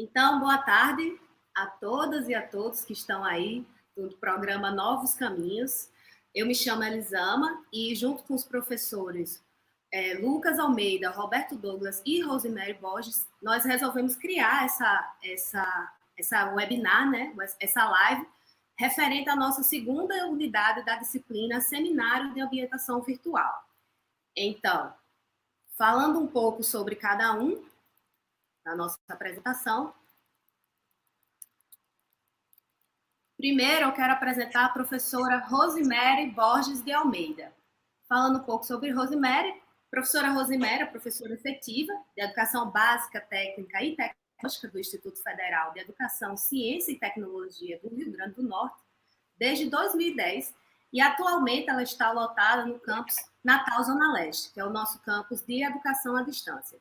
Então, boa tarde a todas e a todos que estão aí do programa Novos Caminhos. Eu me chamo Elisama e, junto com os professores Lucas Almeida, Roberto Douglas e Rosemary Borges, nós resolvemos criar essa webinar, né, essa live, referente à nossa segunda unidade da disciplina Seminário de Ambientação Virtual. Então, falando um pouco sobre cada um, na nossa apresentação. Primeiro, eu quero apresentar a professora Rosemary Borges de Almeida. Falando um pouco sobre Rosemary, professora Rosemary é professora efetiva de Educação Básica, Técnica e Tecnológica do Instituto Federal de Educação, Ciência e Tecnologia do Rio Grande do Norte desde 2010 e atualmente ela está lotada no campus Natal Zona Leste, que é o nosso campus de educação à distância.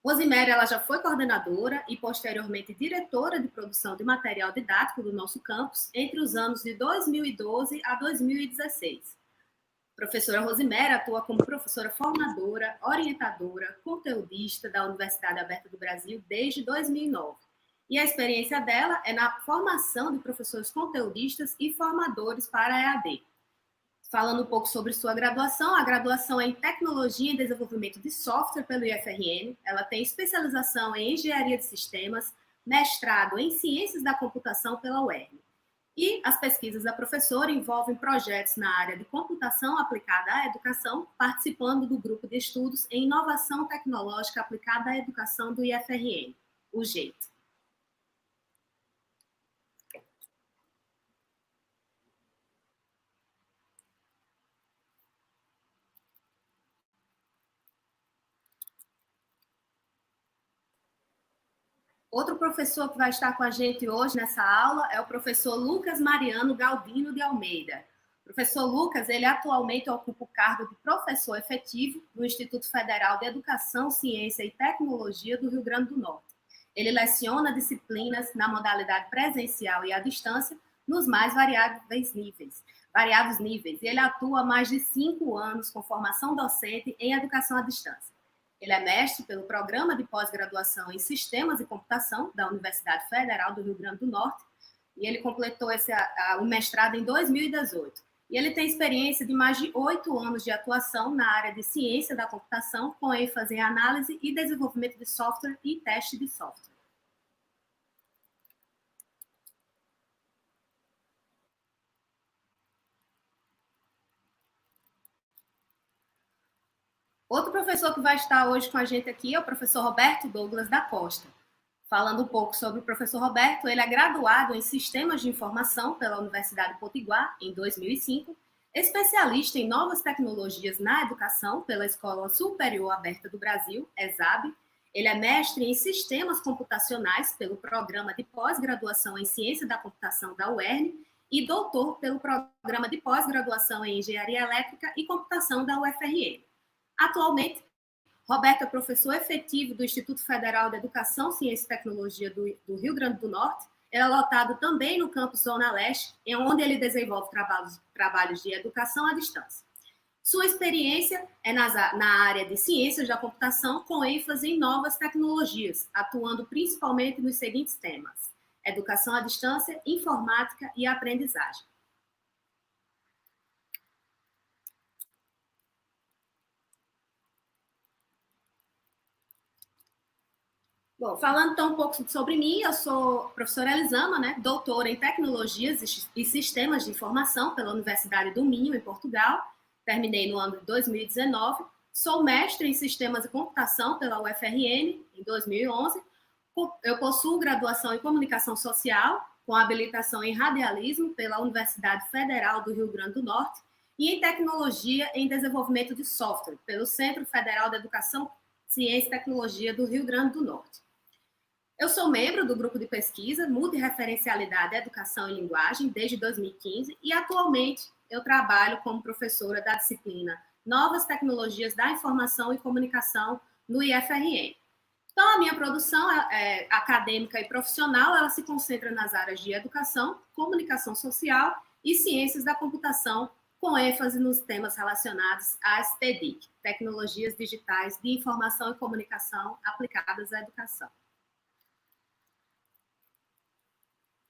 Rosemary, ela já foi coordenadora e posteriormente diretora de produção de material didático do nosso campus entre os anos de 2012 a 2016. A professora Rosemary atua como professora formadora, orientadora, conteudista da Universidade Aberta do Brasil desde 2009. E a experiência dela é na formação de professores conteudistas e formadores para a EAD. Falando um pouco sobre sua graduação, a graduação é em Tecnologia e Desenvolvimento de Software pelo IFRN, ela tem especialização em Engenharia de Sistemas, mestrado em Ciências da Computação pela UERN. E as pesquisas da professora envolvem projetos na área de computação aplicada à educação, participando do grupo de estudos em Inovação Tecnológica aplicada à educação do IFRN, o GEIT. Outro professor que vai estar com a gente hoje nessa aula é o professor Lucas Mariano Galdino de Almeida. O professor Lucas, ele atualmente ocupa o cargo de professor efetivo no Instituto Federal de Educação, Ciência e Tecnologia do Rio Grande do Norte. Ele leciona disciplinas na modalidade presencial e à distância nos mais variados níveis. E ele atua há mais de 5 anos com formação docente em educação à distância. Ele é mestre pelo Programa de Pós-Graduação em Sistemas e Computação da Universidade Federal do Rio Grande do Norte e ele completou o mestrado em 2018. E ele tem experiência de mais de 8 anos de atuação na área de ciência da computação, com ênfase em análise e desenvolvimento de software e teste de software. Outro professor que vai estar hoje com a gente aqui é o professor Roberto Douglas da Costa. Falando um pouco sobre o professor Roberto, ele é graduado em Sistemas de Informação pela Universidade Potiguar em 2005, especialista em Novas Tecnologias na Educação pela Escola Superior Aberta do Brasil, ESAB. Ele é mestre em Sistemas Computacionais pelo Programa de Pós-Graduação em Ciência da Computação da UERN e doutor pelo Programa de Pós-Graduação em Engenharia Elétrica e Computação da UFRN. Atualmente, Roberto é professor efetivo do Instituto Federal de Educação, Ciência e Tecnologia do Rio Grande do Norte. Ele é lotado também no campus Zona Leste, onde ele desenvolve trabalhos de educação à distância. Sua experiência é na área de ciências da computação, com ênfase em novas tecnologias, atuando principalmente nos seguintes temas: educação à distância, informática e aprendizagem. Bom, falando então um pouco sobre mim, eu sou professora Elisama, né, doutora em Tecnologias e Sistemas de Informação pela Universidade do Minho, em Portugal. Terminei no ano de 2019. Sou mestre em Sistemas de Computação pela UFRN, em 2011. Eu possuo graduação em Comunicação Social, com habilitação em Radialismo pela Universidade Federal do Rio Grande do Norte e em Tecnologia em Desenvolvimento de Software, pelo Centro Federal de Educação, Ciência e Tecnologia do Rio Grande do Norte. Eu sou membro do grupo de pesquisa Multireferencialidade, Educação e Linguagem desde 2015 e atualmente eu trabalho como professora da disciplina Novas Tecnologias da Informação e Comunicação no IFRN. Então, a minha produção acadêmica e profissional, ela se concentra nas áreas de educação, comunicação social e ciências da computação, com ênfase nos temas relacionados às TDIC, Tecnologias Digitais de Informação e Comunicação aplicadas à educação.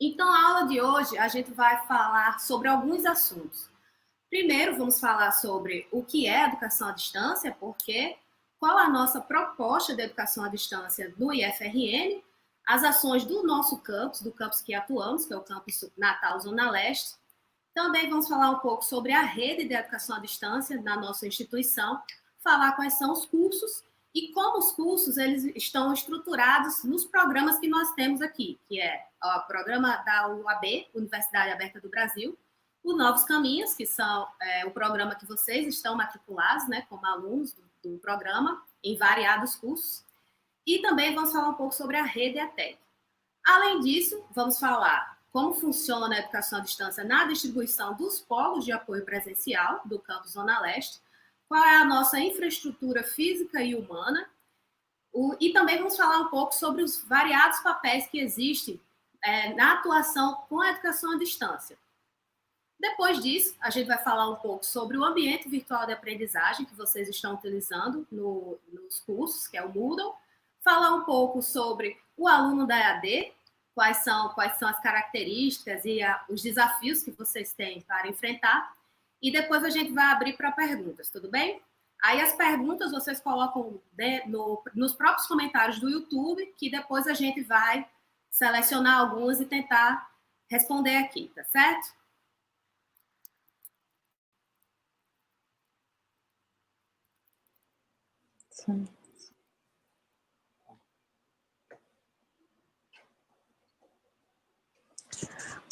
Então, a aula de hoje, a gente vai falar sobre alguns assuntos. Primeiro, vamos falar sobre o que é educação à distância, porque qual a nossa proposta de educação à distância no IFRN, as ações do nosso campus, do campus que atuamos, que é o campus Natal Zona Leste. Também vamos falar um pouco sobre a rede de educação à distância na nossa instituição, falar quais são os cursos e como os cursos eles estão estruturados nos programas que nós temos aqui, que é o programa da UAB, Universidade Aberta do Brasil, o Novos Caminhos, que são o programa que vocês estão matriculados, né, como alunos do programa, em variados cursos, e também vamos falar um pouco sobre a rede ETEC. Além disso, vamos falar como funciona a educação à distância na distribuição dos polos de apoio presencial do campus Zona Leste, qual é a nossa infraestrutura física e humana, e também vamos falar um pouco sobre os variados papéis que existem na atuação com a educação à distância. Depois disso, a gente vai falar um pouco sobre o ambiente virtual de aprendizagem que vocês estão utilizando nos cursos, que é o Moodle, falar um pouco sobre o aluno da EAD, quais são as características e os desafios que vocês têm para enfrentar, e depois a gente vai abrir para perguntas, tudo bem? Aí as perguntas vocês colocam nos próprios comentários do YouTube, que depois a gente vai selecionar algumas e tentar responder aqui, tá certo? Sim.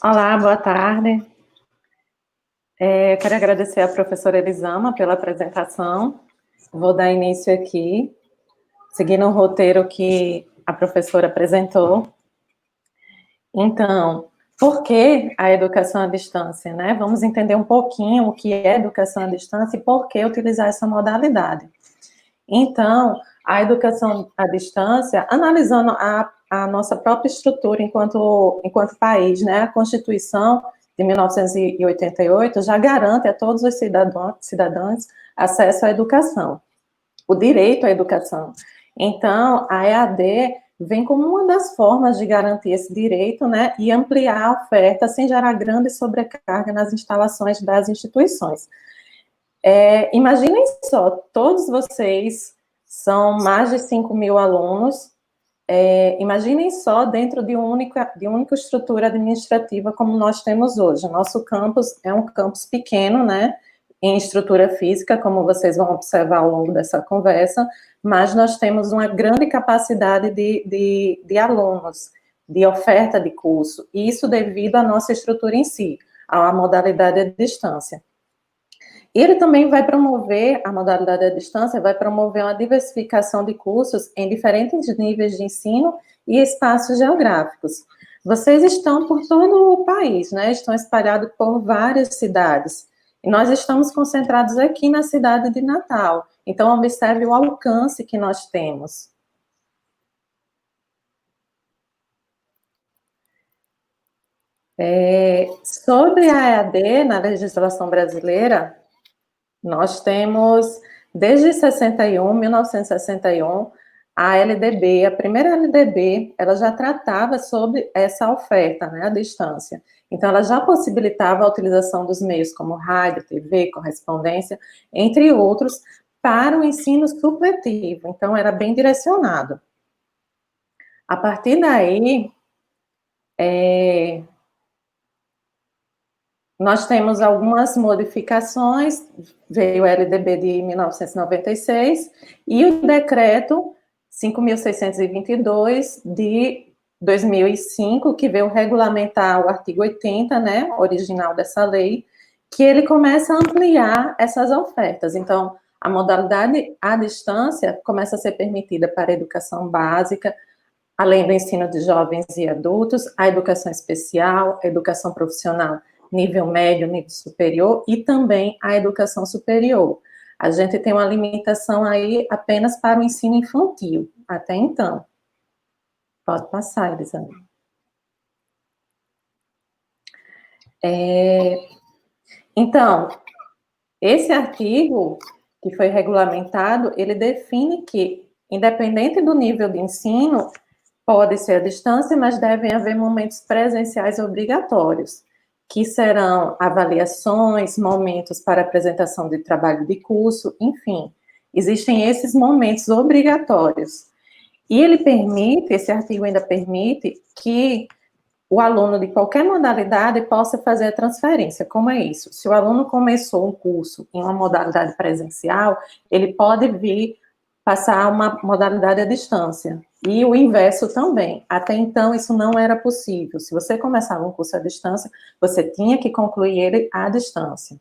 Olá, boa tarde. Eu quero agradecer à professora Elisama pela apresentação. Vou dar início aqui, seguindo o roteiro que a professora apresentou. Então, por que a educação à distância, né? Vamos entender um pouquinho o que é educação à distância e por que utilizar essa modalidade. Então, a educação à distância, analisando a nossa própria estrutura enquanto país, né? A Constituição de 1988 já garante a todos os cidadãos acesso à educação, o direito à educação. Então, a EAD vem como uma das formas de garantir esse direito, né, e ampliar a oferta sem gerar grande sobrecarga nas instalações das instituições. Imaginem só, todos vocês são mais de 5.000 alunos, imaginem só dentro de uma única estrutura administrativa como nós temos hoje. Nosso campus é um campus pequeno, né, em estrutura física, como vocês vão observar ao longo dessa conversa, mas nós temos uma grande capacidade de alunos, de oferta de curso, e isso devido à nossa estrutura em si, à modalidade à distância. Ele também vai promover, a modalidade à distância, vai promover uma diversificação de cursos em diferentes níveis de ensino e espaços geográficos. Vocês estão por todo o país, né? Estão espalhados por várias cidades. E nós estamos concentrados aqui na cidade de Natal. Então, observe o alcance que nós temos. Sobre a EAD, na legislação brasileira, nós temos, desde 1961, a LDB, a primeira LDB, ela já tratava sobre essa oferta, né, à distância. Então, ela já possibilitava a utilização dos meios como rádio, TV, correspondência, entre outros, para o ensino supletivo. Então, era bem direcionado. A partir daí, nós temos algumas modificações, veio o LDB de 1996 e o decreto 5.622 de 2005, que veio regulamentar o artigo 80, né, original dessa lei, que ele começa a ampliar essas ofertas. Então, a modalidade à distância começa a ser permitida para a educação básica, além do ensino de jovens e adultos, a educação especial, a educação profissional nível médio, nível superior, e também a educação superior. A gente tem uma limitação aí apenas para o ensino infantil, até então. Pode passar, Elisandra. Então, esse artigo que foi regulamentado, ele define que, independente do nível de ensino, Pode ser à distância, mas devem haver momentos presenciais obrigatórios, que serão avaliações, momentos para apresentação de trabalho de curso, enfim, existem esses momentos obrigatórios. E ele permite, esse artigo ainda permite, que o aluno de qualquer modalidade possa fazer a transferência. Como é isso? Se o aluno começou um curso em uma modalidade presencial, ele pode vir passar uma modalidade à distância. E o inverso também. Até então, isso não era possível. Se você começava um curso à distância, você tinha que concluir ele à distância.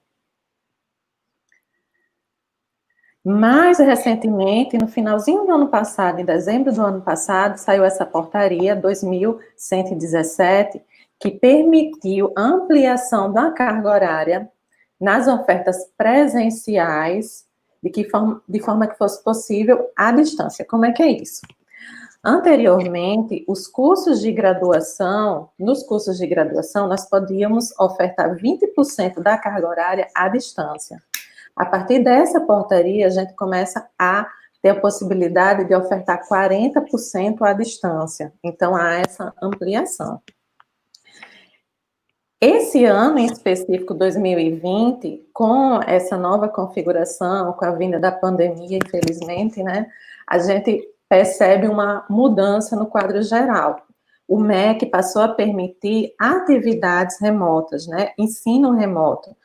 Mais recentemente, no finalzinho do ano passado, em dezembro do ano passado, saiu essa portaria 2117, que permitiu ampliação da carga horária nas ofertas presenciais, de forma que fosse possível à distância. Como é que é isso? Anteriormente, nos cursos de graduação, nós podíamos ofertar 20% da carga horária à distância. A partir dessa portaria, a gente começa a ter a possibilidade de ofertar 40% à distância. Então, há essa ampliação. Esse ano, em específico, 2020, com essa nova configuração, com a vinda da pandemia, infelizmente, né, a gente percebe uma mudança no quadro geral. O MEC passou a permitir atividades remotas, né, ensino remoto.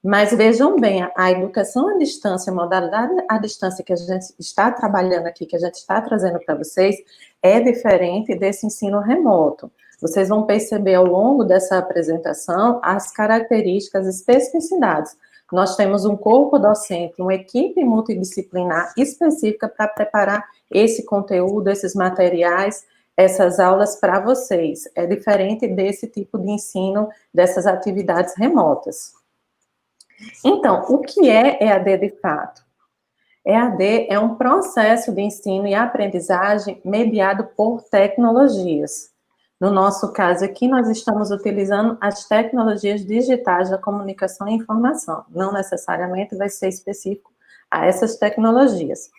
Mas vejam bem, a educação à distância, a modalidade à distância que a gente está trabalhando aqui, que a gente está trazendo para vocês, é diferente desse ensino remoto. Vocês vão perceber ao longo dessa apresentação as características, as especificidades. Nós temos um corpo docente, uma equipe multidisciplinar específica para preparar esse conteúdo, esses materiais, essas aulas para vocês. É diferente desse tipo de ensino, dessas atividades remotas. Então, o que é EAD de fato? EAD é um processo de ensino e aprendizagem mediado por tecnologias. No nosso caso aqui, nós estamos utilizando as tecnologias digitais da comunicação e informação. Não necessariamente vai ser específico a essas tecnologias.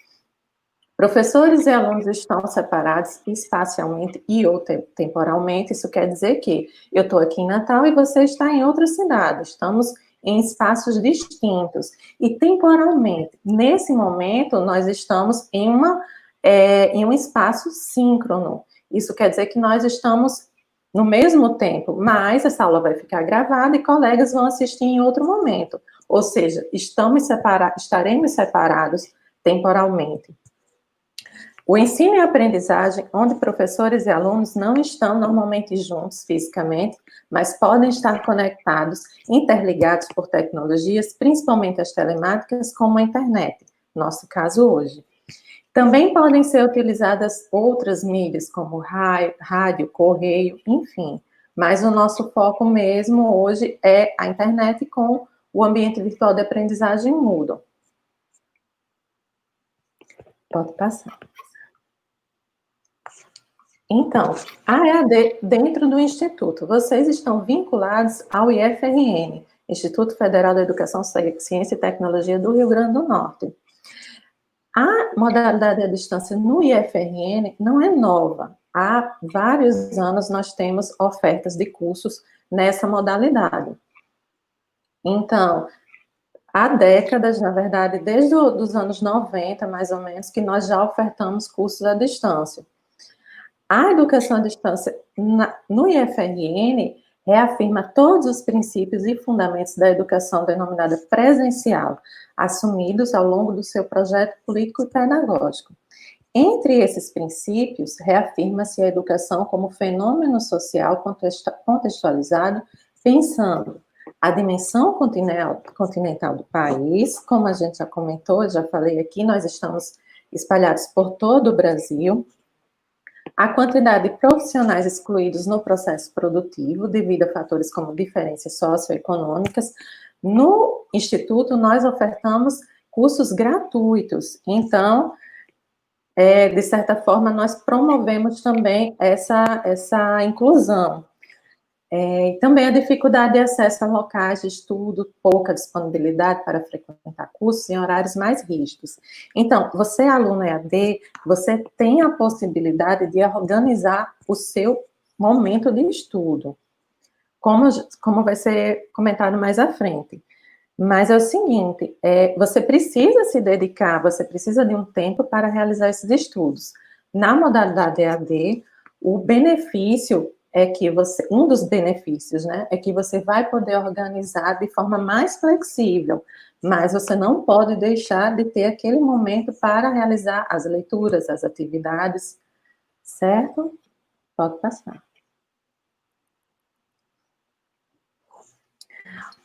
Professores e alunos estão separados espacialmente e ou temporalmente. Isso quer dizer que eu estou aqui em Natal e você está em outra cidade. Estamos em espaços distintos. E temporalmente, nesse momento, nós estamos em um espaço síncrono. Isso quer dizer que nós estamos no mesmo tempo, mas essa aula vai ficar gravada e colegas vão assistir em outro momento. Ou seja, estaremos separados temporalmente. O ensino e aprendizagem, onde professores e alunos não estão normalmente juntos fisicamente, mas podem estar conectados, interligados por tecnologias, principalmente as telemáticas, como a internet, nosso caso hoje. Também podem ser utilizadas outras mídias, como rádio, correio, enfim. Mas o nosso foco mesmo hoje é a internet com o ambiente virtual de aprendizagem Moodle. Pode passar. Então, a EAD dentro do Instituto, vocês estão vinculados ao IFRN, Instituto Federal da Educação, Ciência e Tecnologia do Rio Grande do Norte. A modalidade à distância no IFRN não é nova. Há vários anos nós temos ofertas de cursos nessa modalidade. Então, há décadas, na verdade, desde os anos 90, mais ou menos, que nós já ofertamos cursos à distância. A educação à distância no IFRN reafirma todos os princípios e fundamentos da educação denominada presencial, assumidos ao longo do seu projeto político e pedagógico. Entre esses princípios, reafirma-se a educação como fenômeno social contextualizado, pensando a dimensão continental do país, como a gente já comentou, já falei aqui, nós estamos espalhados por todo o Brasil, a quantidade de profissionais excluídos no processo produtivo, devido a fatores como diferenças socioeconômicas. No Instituto, nós ofertamos cursos gratuitos, então, de certa forma, nós promovemos também essa inclusão. E também a dificuldade de acesso a locais de estudo, pouca disponibilidade para frequentar cursos em horários mais rígidos. Então, você, aluno EAD, você tem a possibilidade de organizar o seu momento de estudo, como vai ser comentado mais à frente. Mas é o seguinte, você precisa se dedicar, você precisa de um tempo para realizar esses estudos. Na modalidade EAD, o benefício é que um dos benefícios, né, é que você vai poder organizar de forma mais flexível, mas você não pode deixar de ter aquele momento para realizar as leituras, as atividades, certo? Pode passar.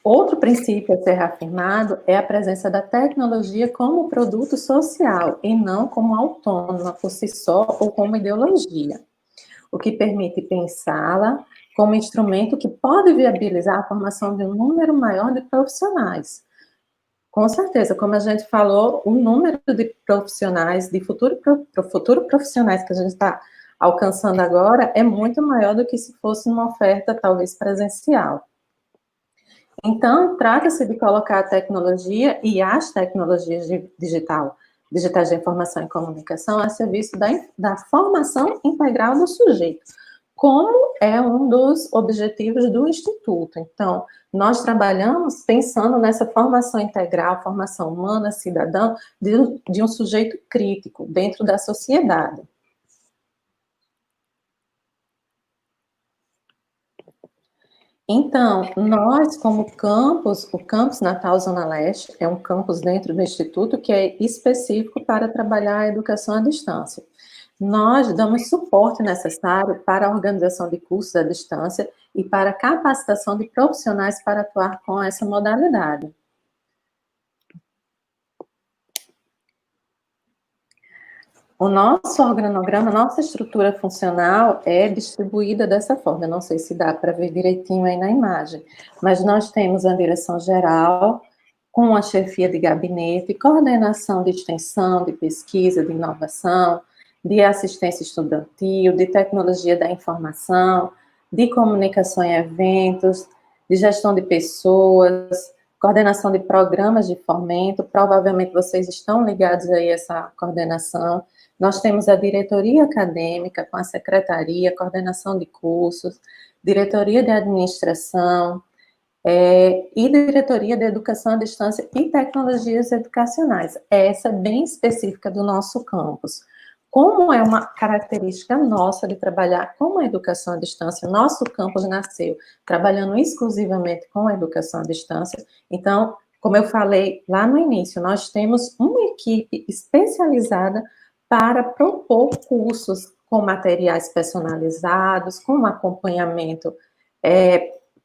Outro princípio a ser afirmado é a presença da tecnologia como produto social e não como autônoma por si só ou como ideologia, o que permite pensá-la como instrumento que pode viabilizar a formação de um número maior de profissionais. Com certeza, como a gente falou, o número de profissionais, de futuro profissionais que a gente está alcançando agora é muito maior do que se fosse uma oferta talvez presencial. Então, trata-se de colocar a tecnologia e as tecnologias digitais de informação e comunicação a serviço da formação integral do sujeito, como é um dos objetivos do Instituto. Então, nós trabalhamos pensando nessa formação integral, formação humana, cidadã, de um sujeito crítico dentro da sociedade. Então, nós, como campus, o Campus Natal Zona Leste é um campus dentro do Instituto que é específico para trabalhar a educação à distância. Nós damos suporte necessário para a organização de cursos à distância e para a capacitação de profissionais para atuar com essa modalidade. O nosso organograma, nossa estrutura funcional é distribuída dessa forma. Eu não sei se dá para ver direitinho aí na imagem, mas nós temos a direção geral, com a chefia de gabinete, coordenação de extensão, de pesquisa, de inovação, de assistência estudantil, de tecnologia da informação, de comunicação em eventos, de gestão de pessoas, coordenação de programas de fomento. Provavelmente vocês estão ligados aí a essa coordenação. Nós temos a diretoria acadêmica, com a secretaria, coordenação de cursos, diretoria de administração, e diretoria de educação à distância e tecnologias educacionais. Essa é bem específica do nosso campus. Como é uma característica nossa de trabalhar com a educação à distância, nosso campus nasceu trabalhando exclusivamente com a educação à distância. Então, como eu falei lá no início, nós temos uma equipe especializada para propor cursos com materiais personalizados, com acompanhamento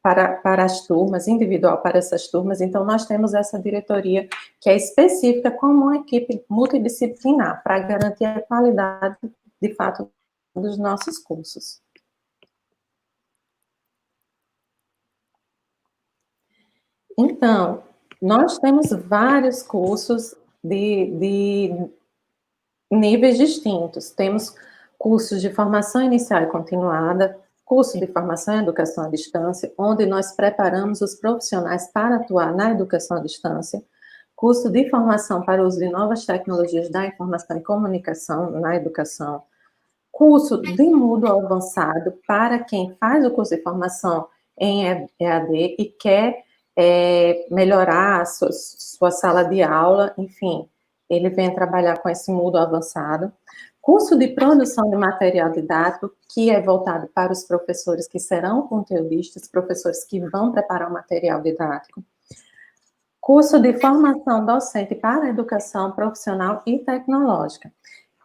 para as turmas, individual para essas turmas. Então, nós temos essa diretoria que é específica como uma equipe multidisciplinar para garantir a qualidade, de fato, dos nossos cursos. Então, nós temos vários cursos de níveis distintos. Temos cursos de formação inicial e continuada, curso de formação em educação à distância, onde nós preparamos os profissionais para atuar na educação à distância, curso de formação para o uso de novas tecnologias da informação e comunicação na educação, curso de Moodle avançado para quem faz o curso de formação em EAD e quer melhorar a sua sala de aula, enfim, ele vem trabalhar com esse Moodle avançado. Curso de produção de material didático, que é voltado para os professores que serão conteudistas, professores que vão preparar o material didático. Curso de formação docente para a educação profissional e tecnológica.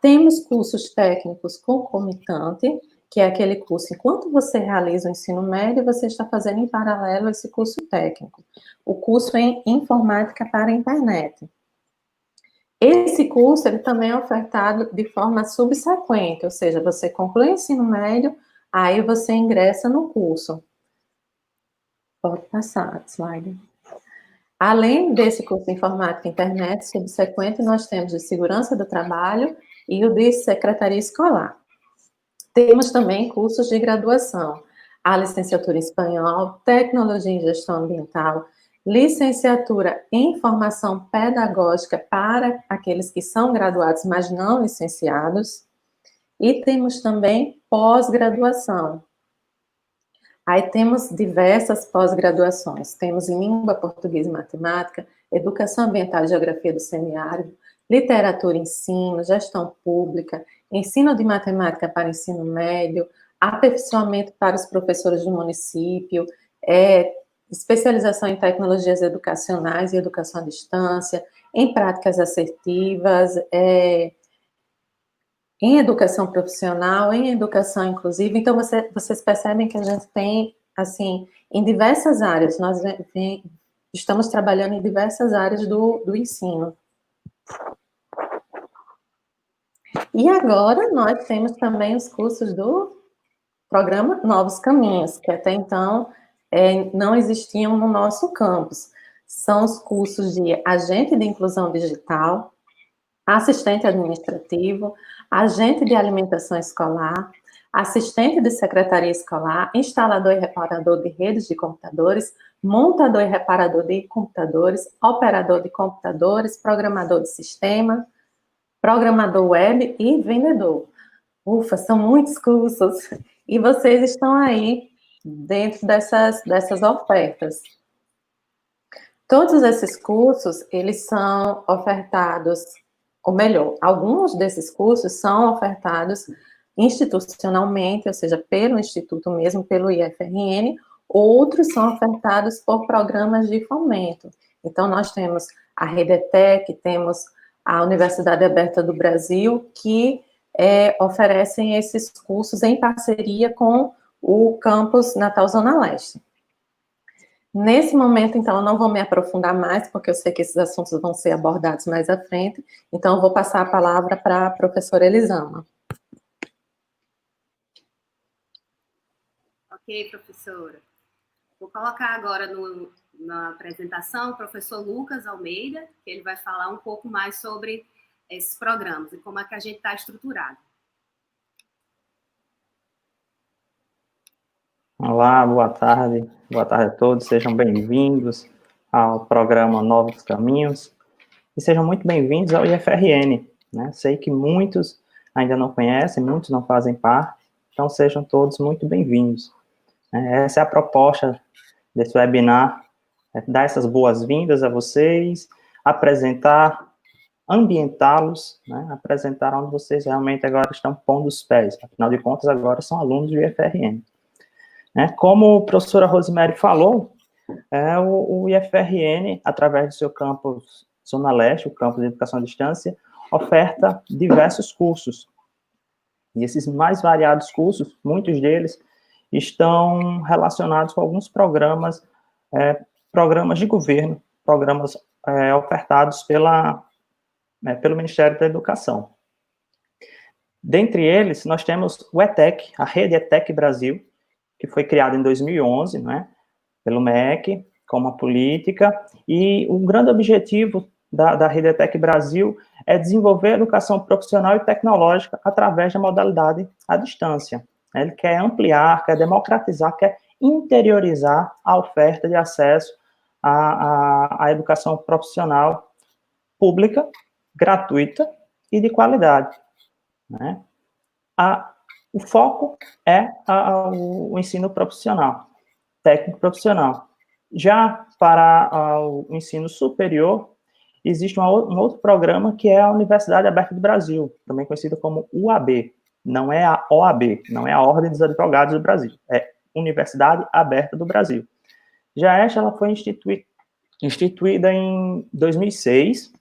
Temos cursos técnicos concomitante, que é aquele curso, enquanto você realiza o ensino médio, você está fazendo em paralelo esse curso técnico. O curso em informática para a internet. Esse curso, ele também é ofertado de forma subsequente, ou seja, você conclui o ensino médio, aí você ingressa no curso. Pode passar, slide. Além desse curso de informática e internet subsequente, nós temos o de segurança do trabalho e o de secretaria escolar. Temos também cursos de graduação. a licenciatura em espanhol, tecnologia em gestão ambiental, licenciatura em formação pedagógica para aqueles que são graduados, mas não licenciados, e temos também pós-graduação. Aí temos diversas pós-graduações, temos em língua portuguesa e matemática, educação ambiental e geografia do semiárido, literatura e ensino, gestão pública, ensino de matemática para ensino médio, aperfeiçoamento para os professores do município, especialização em tecnologias educacionais e educação à distância, em práticas assertivas, em educação profissional, em educação inclusiva. Então, vocês percebem que a gente tem, assim, em diversas áreas, nós estamos trabalhando em diversas áreas do ensino. E agora, nós temos também os cursos do programa Novos Caminhos, que até então não existiam no nosso campus. São os cursos de agente de inclusão digital, assistente administrativo, agente de alimentação escolar, assistente de secretaria escolar, instalador e reparador de redes de computadores, montador e reparador de computadores, operador de computadores, programador de sistema, programador web e vendedor. Ufa, são muitos cursos. E vocês estão aí dentro dessas ofertas. Todos esses cursos, eles são ofertados, ou melhor, alguns desses cursos são ofertados institucionalmente, ou seja, pelo Instituto mesmo, pelo IFRN, outros são ofertados por programas de fomento. Então, nós temos a Redetec, temos a Universidade Aberta do Brasil, que oferecem esses cursos em parceria com o campus Natal Zona Leste. Nesse momento, então, eu não vou me aprofundar mais, porque eu sei que esses assuntos vão ser abordados mais à frente, então eu vou passar a palavra para a professora Elisama. Ok, professora. Vou colocar agora na apresentação o professor Lucas Almeida, que ele vai falar um pouco mais sobre esses programas e como é que a gente está estruturado. Olá, boa tarde a todos, sejam bem-vindos ao programa Novos Caminhos e sejam muito bem-vindos ao IFRN, né? Sei que muitos ainda não conhecem, muitos não fazem parte, então sejam todos muito bem-vindos. Essa é a proposta desse webinar, dar essas boas-vindas a vocês, apresentar, ambientá-los, né? Apresentar onde vocês realmente agora estão pondo os pés, afinal de contas agora são alunos do IFRN. Como a professora Rosemary falou, o IFRN, através do seu campus Zona Leste, o campus de Educação à Distância, oferta diversos cursos. E esses mais variados cursos, muitos deles, estão relacionados com alguns programas de governo, programas ofertados pelo Ministério da Educação. Dentre eles, nós temos o ETEC, a Rede ETEC Brasil, que foi criada em 2011, né, pelo MEC, com uma política, e o grande objetivo da Rede ETEC Brasil é desenvolver a educação profissional e tecnológica através da modalidade à distância. Ele quer ampliar, quer democratizar, quer interiorizar a oferta de acesso à educação profissional pública, gratuita e de qualidade, né? O foco é o ensino profissional, técnico profissional. Já para o ensino superior, existe um outro programa que é a Universidade Aberta do Brasil, também conhecida como UAB. Não é a OAB, não é a Ordem dos Advogados do Brasil, é Universidade Aberta do Brasil. Já ela foi instituída em 2006,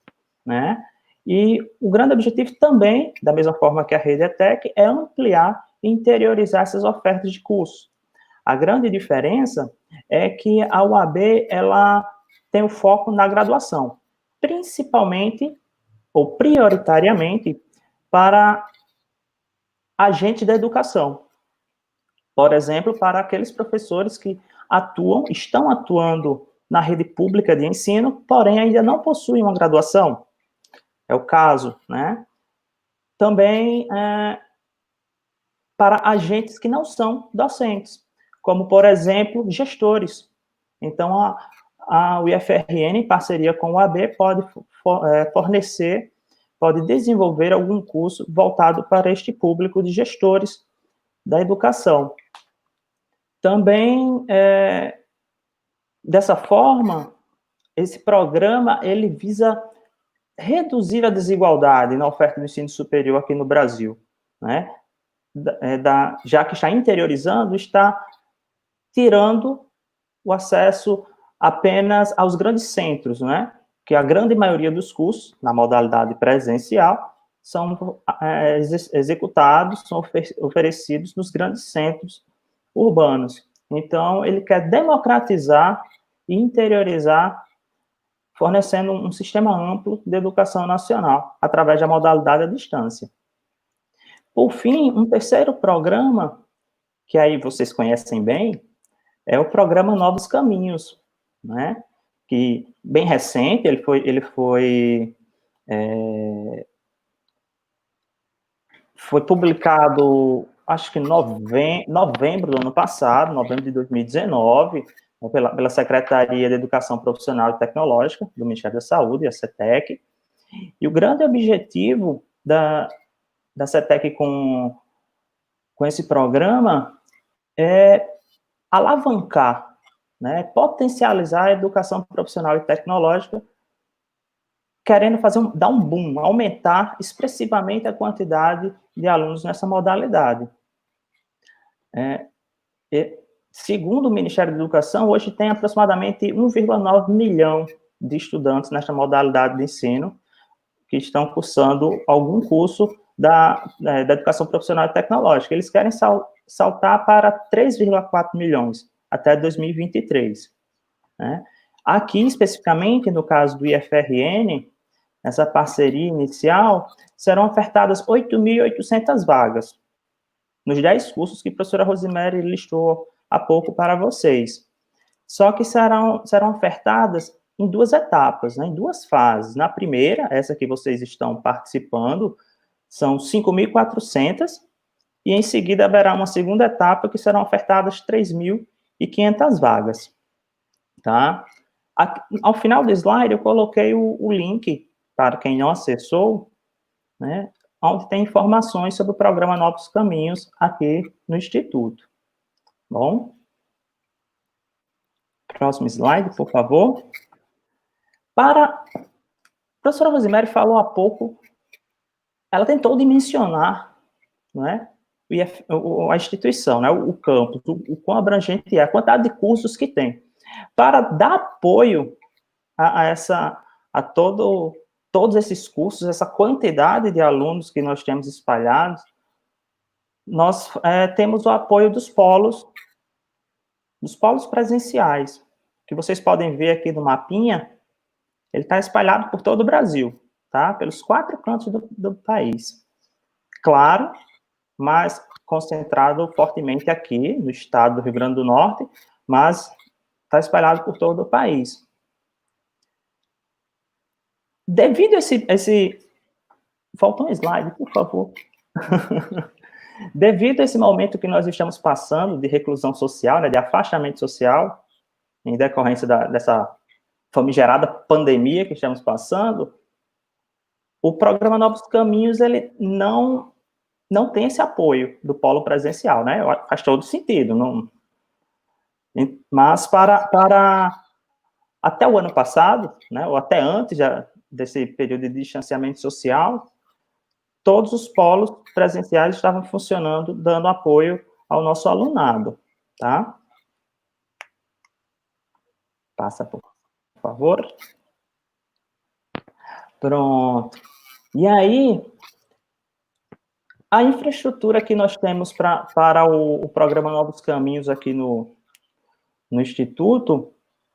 né? E o grande objetivo também, da mesma forma que a Rede ETEC, é ampliar e interiorizar essas ofertas de curso. A grande diferença é que a UAB, ela tem o foco na graduação, principalmente, ou prioritariamente, para agentes da educação. Por exemplo, para aqueles professores que estão atuando na rede pública de ensino, porém ainda não possuem uma graduação. É o caso, né? Também para agentes que não são docentes, como, por exemplo, gestores. Então, a UFRN, em parceria com o AB, pode fornecer, pode desenvolver algum curso voltado para este público de gestores da educação. Também, dessa forma, esse programa, ele visa reduzir a desigualdade na oferta do ensino superior aqui no Brasil, né? Já que está interiorizando, está tirando o acesso apenas aos grandes centros, né? Que a grande maioria dos cursos, na modalidade presencial, são executados, são oferecidos nos grandes centros urbanos. Então, ele quer democratizar e interiorizar, fornecendo um sistema amplo de educação nacional, através da modalidade à distância. Por fim, um terceiro programa, que aí vocês conhecem bem, é o programa Novos Caminhos, né? Que, bem recente, ele foi publicado, acho que em novembro do ano passado, novembro de 2019, pela Secretaria de Educação Profissional e Tecnológica do Ministério da Saúde, a CETEC. E o grande objetivo da CETEC com esse programa é alavancar, né, potencializar a educação profissional e tecnológica, querendo dar um boom, aumentar expressivamente a quantidade de alunos nessa modalidade. Segundo o Ministério da Educação, hoje tem aproximadamente 1,9 milhão de estudantes nesta modalidade de ensino que estão cursando algum curso da educação profissional e tecnológica. Eles querem saltar para 3,4 milhões até 2023. Né? Aqui, especificamente, no caso do IFRN, essa parceria inicial, serão ofertadas 8.800 vagas nos 10 cursos que a professora Rosemary listou há pouco para vocês. Só que serão ofertadas em 2 etapas, né, em 2 fases. Na primeira, essa que vocês estão participando, são 5.400, e em seguida haverá uma segunda etapa que serão ofertadas 3.500 vagas. Tá? Ao final do slide, eu coloquei o link, para quem não acessou, né, onde tem informações sobre o programa Novos Caminhos aqui no Instituto. Bom? Próximo slide, por favor. A professora Rosemary falou há pouco, ela tentou dimensionar, né, a instituição, né, o campus, o quão abrangente é, a quantidade de cursos que tem. Para dar apoio a todos esses cursos, essa quantidade de alunos que nós temos espalhados, nós temos o apoio dos polos presenciais, que vocês podem ver aqui no mapinha. Ele está espalhado por todo o Brasil, tá? Pelos 4 cantos do país. Claro, mas concentrado fortemente aqui, no estado do Rio Grande do Norte, mas está espalhado por todo o país. Devido a esse... Falta um slide, por favor. Devido a esse momento que nós estamos passando de reclusão social, né, de afastamento social, em decorrência dessa famigerada pandemia que estamos passando, o programa Novos Caminhos, ele não tem esse apoio do polo presencial, né? Faz todo sentido. Mas até o ano passado, né, ou até antes desse período de distanciamento social, todos os polos presenciais estavam funcionando, dando apoio ao nosso alunado, tá? Passa, por favor. Pronto. E aí, a infraestrutura que nós temos para o programa Novos Caminhos aqui no Instituto,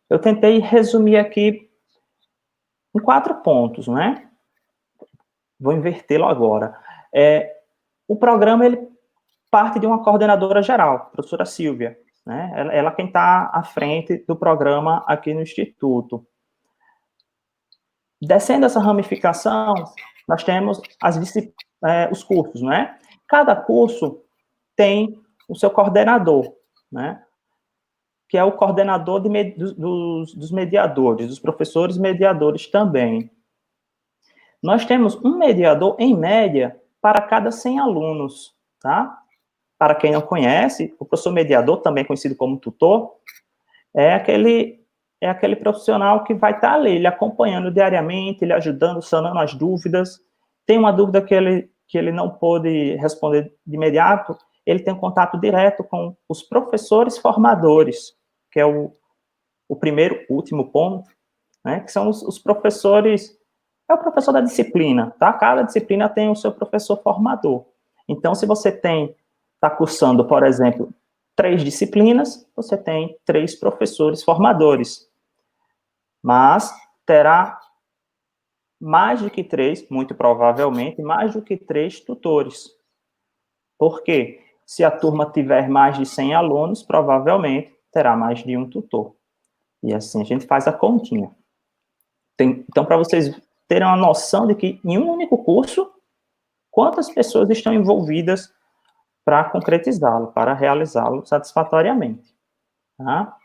eu tentei resumir aqui em 4 pontos, né? Vou invertê-lo agora. O programa, ele parte de uma coordenadora geral, a professora Silvia, né? Ela quem está à frente do programa aqui no Instituto. Descendo essa ramificação, nós temos os cursos, né? Cada curso tem o seu coordenador, né? que é o coordenador dos mediadores, dos professores mediadores também. Nós temos um mediador, em média, para cada 100 alunos, tá? Para quem não conhece, o professor mediador, também conhecido como tutor, é aquele profissional que vai estar ali, ele acompanhando diariamente, ele ajudando, sanando as dúvidas. Tem uma dúvida que ele não pôde responder de imediato, ele tem um contato direto com os professores formadores, que é o primeiro, último ponto, né, que são os professores, é o professor da disciplina, tá? Cada disciplina tem o seu professor formador. Então, se você está cursando, por exemplo, 3 disciplinas, você tem 3 professores formadores. Mas terá mais do que 3, muito provavelmente, mais do que 3 tutores. Por quê? Se a turma tiver mais de 100 alunos, provavelmente terá mais de um tutor. E assim a gente faz a continha. Então, para vocês terem uma noção de que em um único curso, quantas pessoas estão envolvidas para concretizá-lo, para realizá-lo satisfatoriamente. Tá?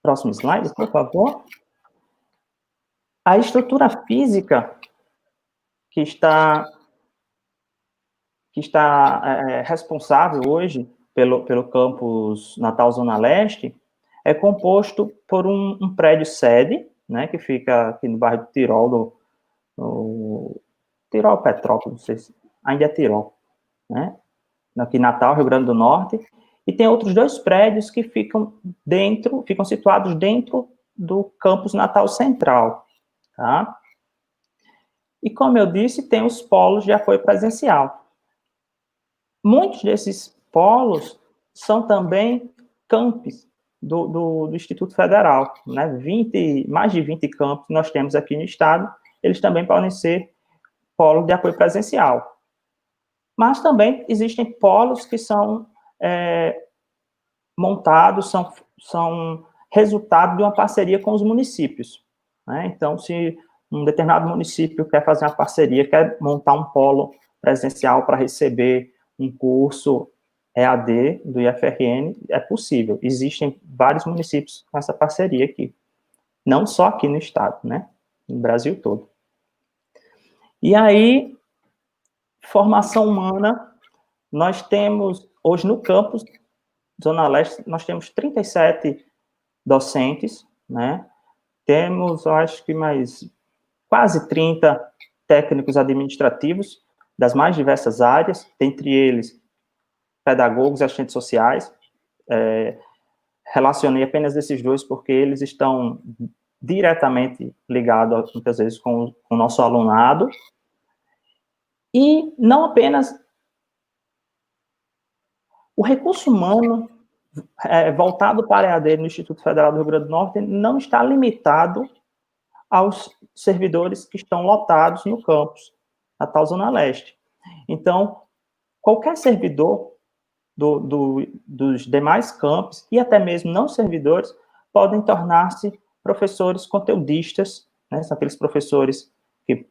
Próximo slide, por favor. A estrutura física que está responsável hoje pelo campus Natal Zona Leste é composto por um prédio sede, né, que fica aqui no bairro do Tirol, no Tirol Petrópolis, não sei se ainda é Tirol, né, aqui em Natal, Rio Grande do Norte, e tem outros 2 prédios que ficam situados dentro do campus Natal Central, tá? E como eu disse, tem os polos de apoio presencial. Muitos desses polos são também campos do Instituto Federal, né? Mais de 20 campos nós temos aqui no estado, eles também podem ser polo de apoio presencial. Mas também existem polos que são montados, são resultado de uma parceria com os municípios, né? Então, se um determinado município quer fazer uma parceria, quer montar um polo presencial para receber um curso EAD do IFRN, é possível. Existem vários municípios com essa parceria aqui. Não só aqui no estado, né? No Brasil todo. E aí, formação humana, nós temos, hoje no campus Zona Leste, nós temos 37 docentes, né? Temos, eu acho que mais quase 30 técnicos administrativos das mais diversas áreas, dentre eles pedagogos e assistentes sociais. Relacionei apenas esses 2 porque eles estão diretamente ligados, muitas vezes, com o nosso alunado. E não apenas o recurso humano voltado para a EAD no Instituto Federal do Rio Grande do Norte não está limitado aos servidores que estão lotados no campus, na tal Zona Leste. Então, qualquer servidor dos demais campos, e até mesmo não servidores, podem tornar-se professores conteudistas, né? São aqueles professores que,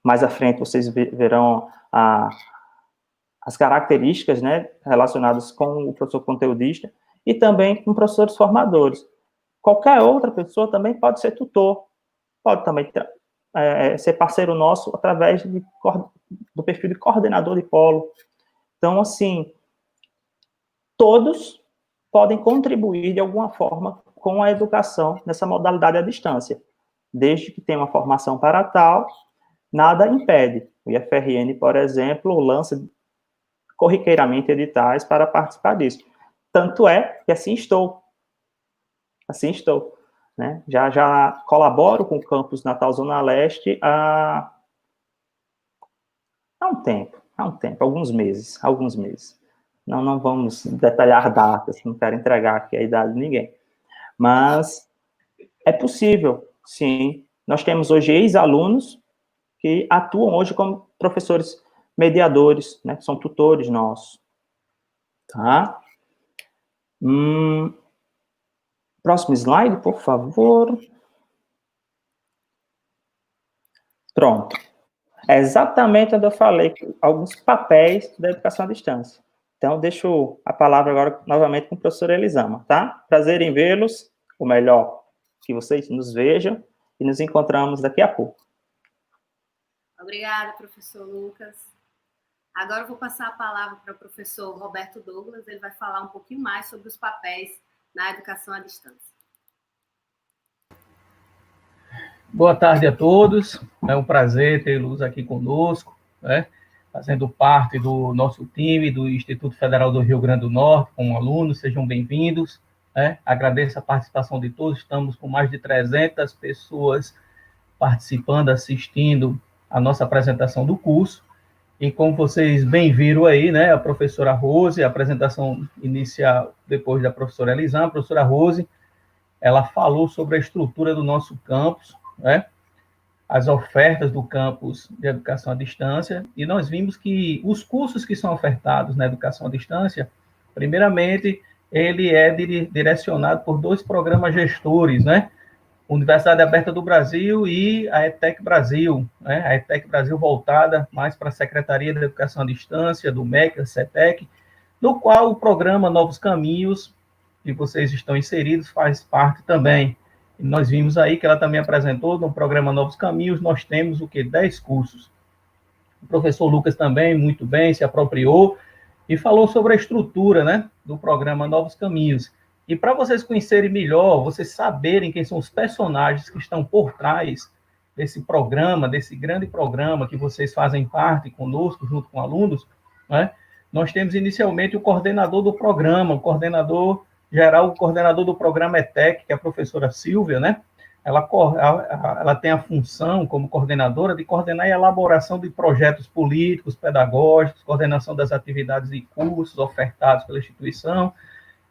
mais à frente, vocês verão as características, né, relacionadas com o professor conteudista, e também com professores formadores. Qualquer outra pessoa também pode ser tutor, pode também ser parceiro nosso através do perfil de coordenador de polo. Então, assim, todos podem contribuir de alguma forma com a educação nessa modalidade à distância. Desde que tenha uma formação para tal, nada impede. O IFRN, por exemplo, lança corriqueiramente editais para participar disso. Tanto é que assim estou, né? Já colaboro com o campus Natal Zona Leste há um tempo, alguns meses. Não vamos detalhar datas, não quero entregar aqui a idade de ninguém. Mas é possível, sim. Nós temos hoje ex-alunos que atuam hoje como professores mediadores, né? São tutores nossos. Tá? Próximo slide, por favor. Pronto. É exatamente onde eu falei, alguns papéis da educação à distância. Então, deixo a palavra agora novamente com a professora Elisama, tá? Prazer em vê-los, ou melhor, que vocês nos vejam, e nos encontramos daqui a pouco. Obrigada, professor Lucas. Agora eu vou passar a palavra para o professor Roberto Douglas, ele vai falar um pouquinho mais sobre os papéis na educação à distância. Boa tarde a todos, é um prazer tê-los aqui conosco, né, fazendo parte do nosso time do Instituto Federal do Rio Grande do Norte, como alunos, sejam bem-vindos, né, agradeço a participação de todos, estamos com mais de 300 pessoas participando, assistindo a nossa apresentação do curso, e como vocês bem viram aí, né, a professora Rose, a apresentação inicial depois da professora Elisama, a professora Rose, ela falou sobre a estrutura do nosso campus, né, as ofertas do campus de educação à distância, e nós vimos que os cursos que são ofertados na educação à distância, primeiramente, ele é direcionado por 2 programas gestores, né, Universidade Aberta do Brasil e a ETEC Brasil, né? A ETEC Brasil voltada mais para a Secretaria de Educação à Distância, do MEC, da CETEC, no qual o programa Novos Caminhos, que vocês estão inseridos, faz parte também. E nós vimos aí que ela também apresentou no programa Novos Caminhos, nós temos o quê? 10 cursos. O professor Lucas também, muito bem, se apropriou e falou sobre a estrutura, né, do programa Novos Caminhos. E para vocês conhecerem melhor, vocês saberem quem são os personagens que estão por trás desse programa, desse grande programa que vocês fazem parte conosco, junto com alunos, né? Nós temos inicialmente o coordenador do programa, o coordenador geral, o coordenador do programa ETEC, que é a professora Silvia, né? Ela tem a função, como coordenadora, de coordenar a elaboração de projetos políticos, pedagógicos, coordenação das atividades e cursos ofertados pela instituição,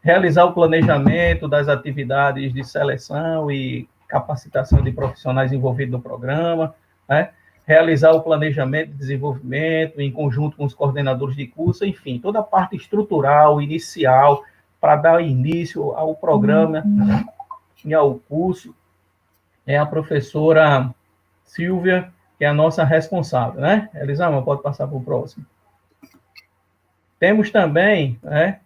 realizar o planejamento das atividades de seleção e capacitação de profissionais envolvidos no programa, né? Realizar o planejamento de desenvolvimento em conjunto com os coordenadores de curso, enfim, toda a parte estrutural, inicial, para dar início ao programa e ao curso, é a professora Silvia, que é a nossa responsável, né? Elisama, pode passar para o próximo. Temos também, né,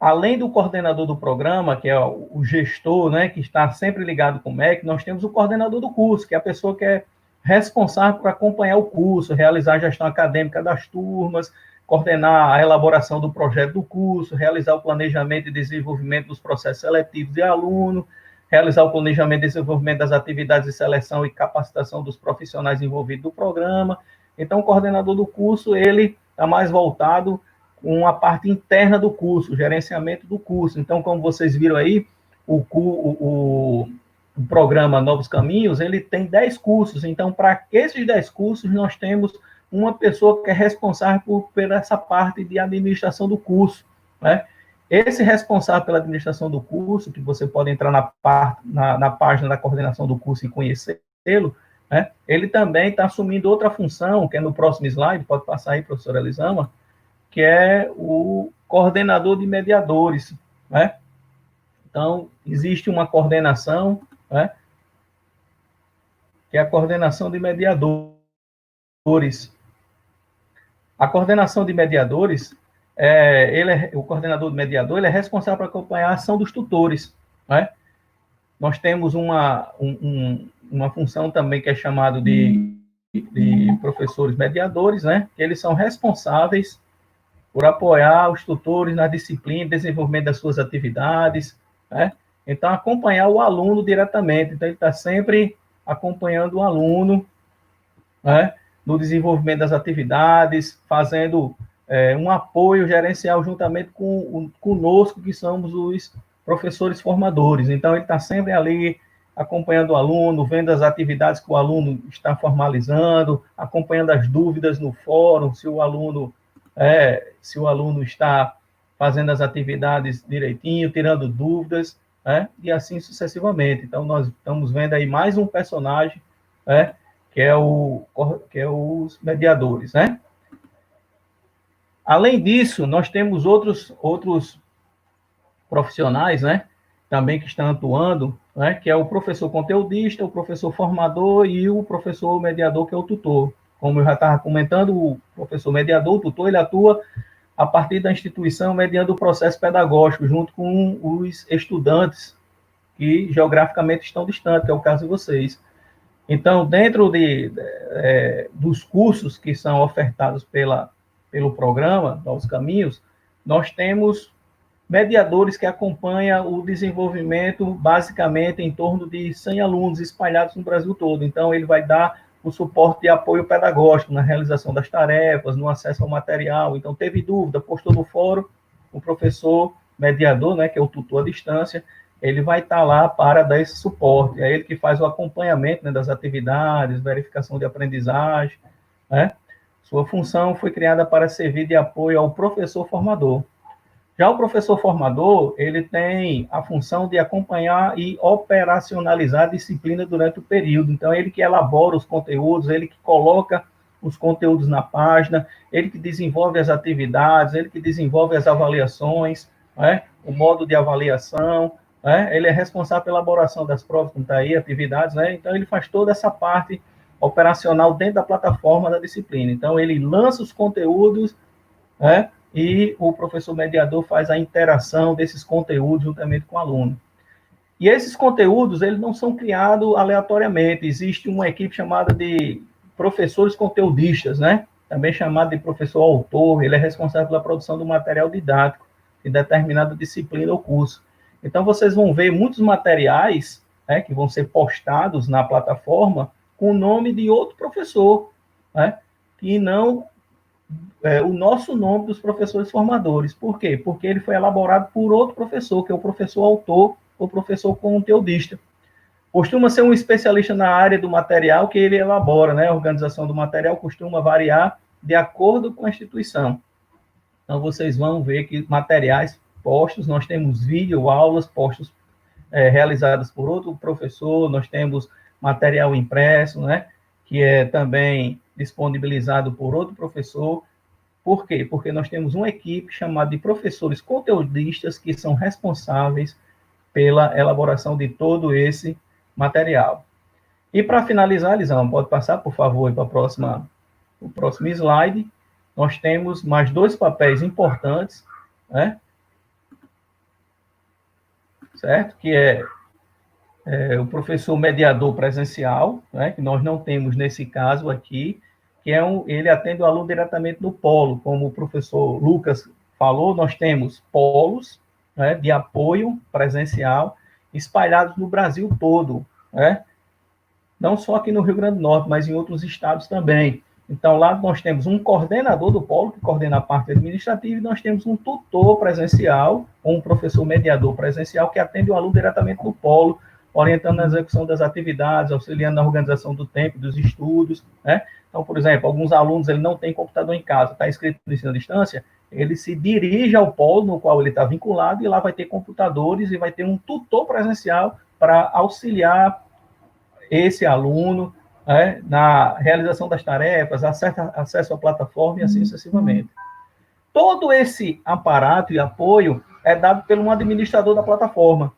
além do coordenador do programa, que é o gestor, né, que está sempre ligado com o MEC, nós temos o coordenador do curso, que é a pessoa que é responsável por acompanhar o curso, realizar a gestão acadêmica das turmas, coordenar a elaboração do projeto do curso, realizar o planejamento e desenvolvimento dos processos seletivos de aluno, realizar o planejamento e desenvolvimento das atividades de seleção e capacitação dos profissionais envolvidos no programa. Então, o coordenador do curso, ele está mais voltado com a parte interna do curso, o gerenciamento do curso. Então, como vocês viram aí, o programa Novos Caminhos, ele tem 10 cursos. Então, para esses 10 cursos, nós temos uma pessoa que é responsável por essa parte de administração do curso, né? Esse responsável pela administração do curso, que você pode entrar na página da coordenação do curso e conhecê-lo, né? Ele também está assumindo outra função, que é no próximo slide, pode passar aí, professora Elisama, que é o coordenador de mediadores, né? Então, existe uma coordenação, né, que é a coordenação de mediadores. A coordenação de mediadores, o coordenador de mediador, ele é responsável por acompanhar a ação dos tutores, né? Nós temos uma função também que é chamada de professores mediadores, né? Que eles são responsáveis por apoiar os tutores na disciplina, desenvolvimento das suas atividades, né? Então, acompanhar o aluno diretamente. Então, ele está sempre acompanhando o aluno, né, no desenvolvimento das atividades, fazendo um apoio gerencial juntamente conosco, que somos os professores formadores. Então, ele está sempre ali acompanhando o aluno, vendo as atividades que o aluno está formalizando, acompanhando as dúvidas no fórum, se o aluno está fazendo as atividades direitinho, tirando dúvidas, né, e assim sucessivamente. Então, nós estamos vendo aí mais um personagem, né, que é os mediadores, né? Além disso, nós temos outros profissionais, né, também que estão atuando, né, que é o professor conteudista, o professor formador e o professor mediador, que é o tutor. Como eu já estava comentando, o professor mediador, o tutor, ele atua a partir da instituição, mediante o processo pedagógico, junto com os estudantes que geograficamente estão distantes, que é o caso de vocês. Então, dentro dos cursos que são ofertados pelo programa Novos Caminhos, nós temos mediadores que acompanham o desenvolvimento, basicamente, em torno de 100 alunos espalhados no Brasil todo. Então, ele vai dar o suporte de apoio pedagógico na realização das tarefas, no acesso ao material. Então, teve dúvida, postou no fórum, o professor mediador, né, que é o tutor à distância, ele vai estar lá para dar esse suporte. É ele que faz o acompanhamento, né, das atividades, verificação de aprendizagem, né? Sua função foi criada para servir de apoio ao professor formador. Já o professor formador, ele tem a função de acompanhar e operacionalizar a disciplina durante o período. Então, ele que elabora os conteúdos, ele que coloca os conteúdos na página, ele que desenvolve as atividades, ele que desenvolve as avaliações, né? O modo de avaliação, né? Ele é responsável pela elaboração das provas, como está aí, atividades, né? Então, ele faz toda essa parte operacional dentro da plataforma da disciplina. Então, ele lança os conteúdos, né? E o professor mediador faz a interação desses conteúdos juntamente com o aluno. E esses conteúdos, eles não são criados aleatoriamente. Existe uma equipe chamada de professores conteudistas, né? Também chamado de professor autor. Ele é responsável pela produção do material didático de determinada disciplina ou curso. Então, vocês vão ver muitos materiais, né, que vão ser postados na plataforma com o nome de outro professor, né? Que não o nosso nome dos professores formadores. Por quê? Porque ele foi elaborado por outro professor, que é o professor autor ou professor conteudista. Costuma ser um especialista na área do material que ele elabora, né? A organização do material costuma variar de acordo com a instituição. Então, vocês vão ver que materiais postos, nós temos videoaulas postos, realizadas por outro professor, nós temos material impresso, né? Que é também disponibilizado por outro professor. Por quê? Porque nós temos uma equipe chamada de professores conteudistas que são responsáveis pela elaboração de todo esse material. E para finalizar, Lisão, pode passar, por favor, para o próximo slide. Nós temos mais dois papéis importantes, né? Certo? Que é o professor mediador presencial, né? Que nós não temos nesse caso aqui, que ele atende o aluno diretamente no polo. Como o professor Lucas falou, nós temos polos, né, de apoio presencial espalhados no Brasil todo, né? Não só aqui no Rio Grande do Norte, mas em outros estados também. Então, lá nós temos um coordenador do polo, que coordena a parte administrativa, e nós temos um tutor presencial, ou um professor mediador presencial, que atende o aluno diretamente no polo, orientando na execução das atividades, auxiliando na organização do tempo, dos estudos, né? Então, por exemplo, alguns alunos ele não têm computador em casa, está inscrito no ensino à distância, ele se dirige ao polo no qual ele está vinculado e lá vai ter computadores e vai ter um tutor presencial para auxiliar esse aluno, né, na realização das tarefas, acesso à plataforma e assim sucessivamente. Todo esse aparato e apoio é dado por um administrador da plataforma.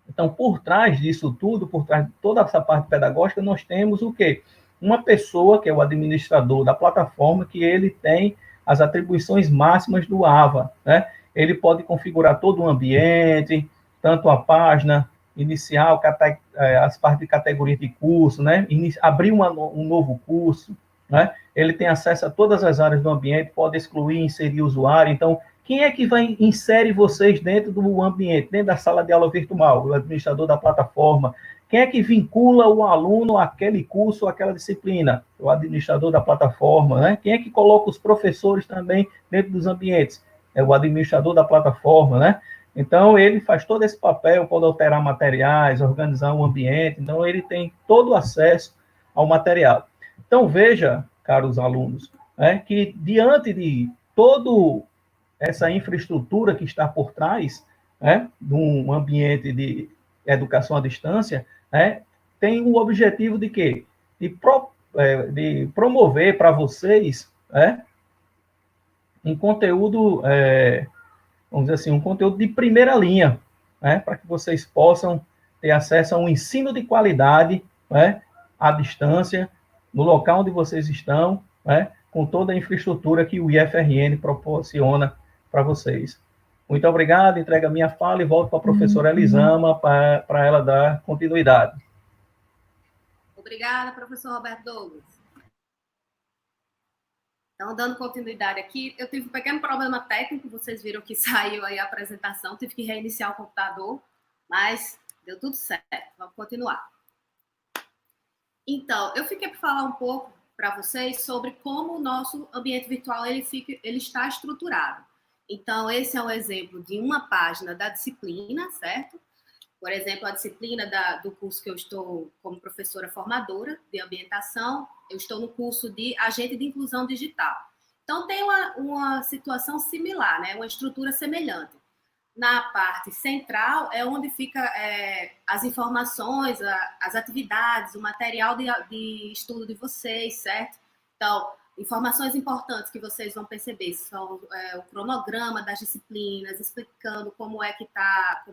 Então, por trás disso tudo, por trás de toda essa parte pedagógica, nós temos o quê? Uma pessoa que é o administrador da plataforma, que ele tem as atribuições máximas do AVA, né? Ele pode configurar todo o ambiente, tanto a página inicial, as partes de categoria de curso, né? Abrir um novo curso, né? Ele tem acesso a todas as áreas do ambiente, pode excluir e inserir o usuário. Então, quem é que vai inserir vocês dentro do ambiente, dentro da sala de aula virtual? O administrador da plataforma. Quem é que vincula o aluno àquele curso, àquela disciplina? O administrador da plataforma, né? Quem é que coloca os professores também dentro dos ambientes? É o administrador da plataforma, né? Então, ele faz todo esse papel, pode alterar materiais, organizar o ambiente. Então, ele tem todo o acesso ao material. Então, veja, caros alunos, né, que diante de todo essa infraestrutura que está por trás, né, de um ambiente de educação à distância, né, tem o objetivo de quê? De promover para vocês, né, um conteúdo, vamos dizer assim, um conteúdo de primeira linha, né, para que vocês possam ter acesso a um ensino de qualidade, né, à distância, no local onde vocês estão, né, com toda a infraestrutura que o IFRN proporciona para vocês. Muito obrigado, entrego a minha fala e volto para a professora Elisama para ela dar continuidade. Obrigada, professor Roberto Douglas. Então, dando continuidade aqui, eu tive um pequeno problema técnico, vocês viram que saiu aí a apresentação, tive que reiniciar o computador, mas deu tudo certo, vamos continuar. Então, eu fiquei para falar um pouco para vocês sobre como o nosso ambiente virtual ele está estruturado. Então, esse é um exemplo de uma página da disciplina, certo? Por exemplo, a disciplina do curso que eu estou como professora formadora de ambientação, eu estou no curso de agente de inclusão digital. Então, tem uma situação similar, né? Uma estrutura semelhante. Na parte central é onde fica as informações, as atividades, o material de estudo de vocês, certo? Então, informações importantes que vocês vão perceber são o cronograma das disciplinas, explicando como é que está,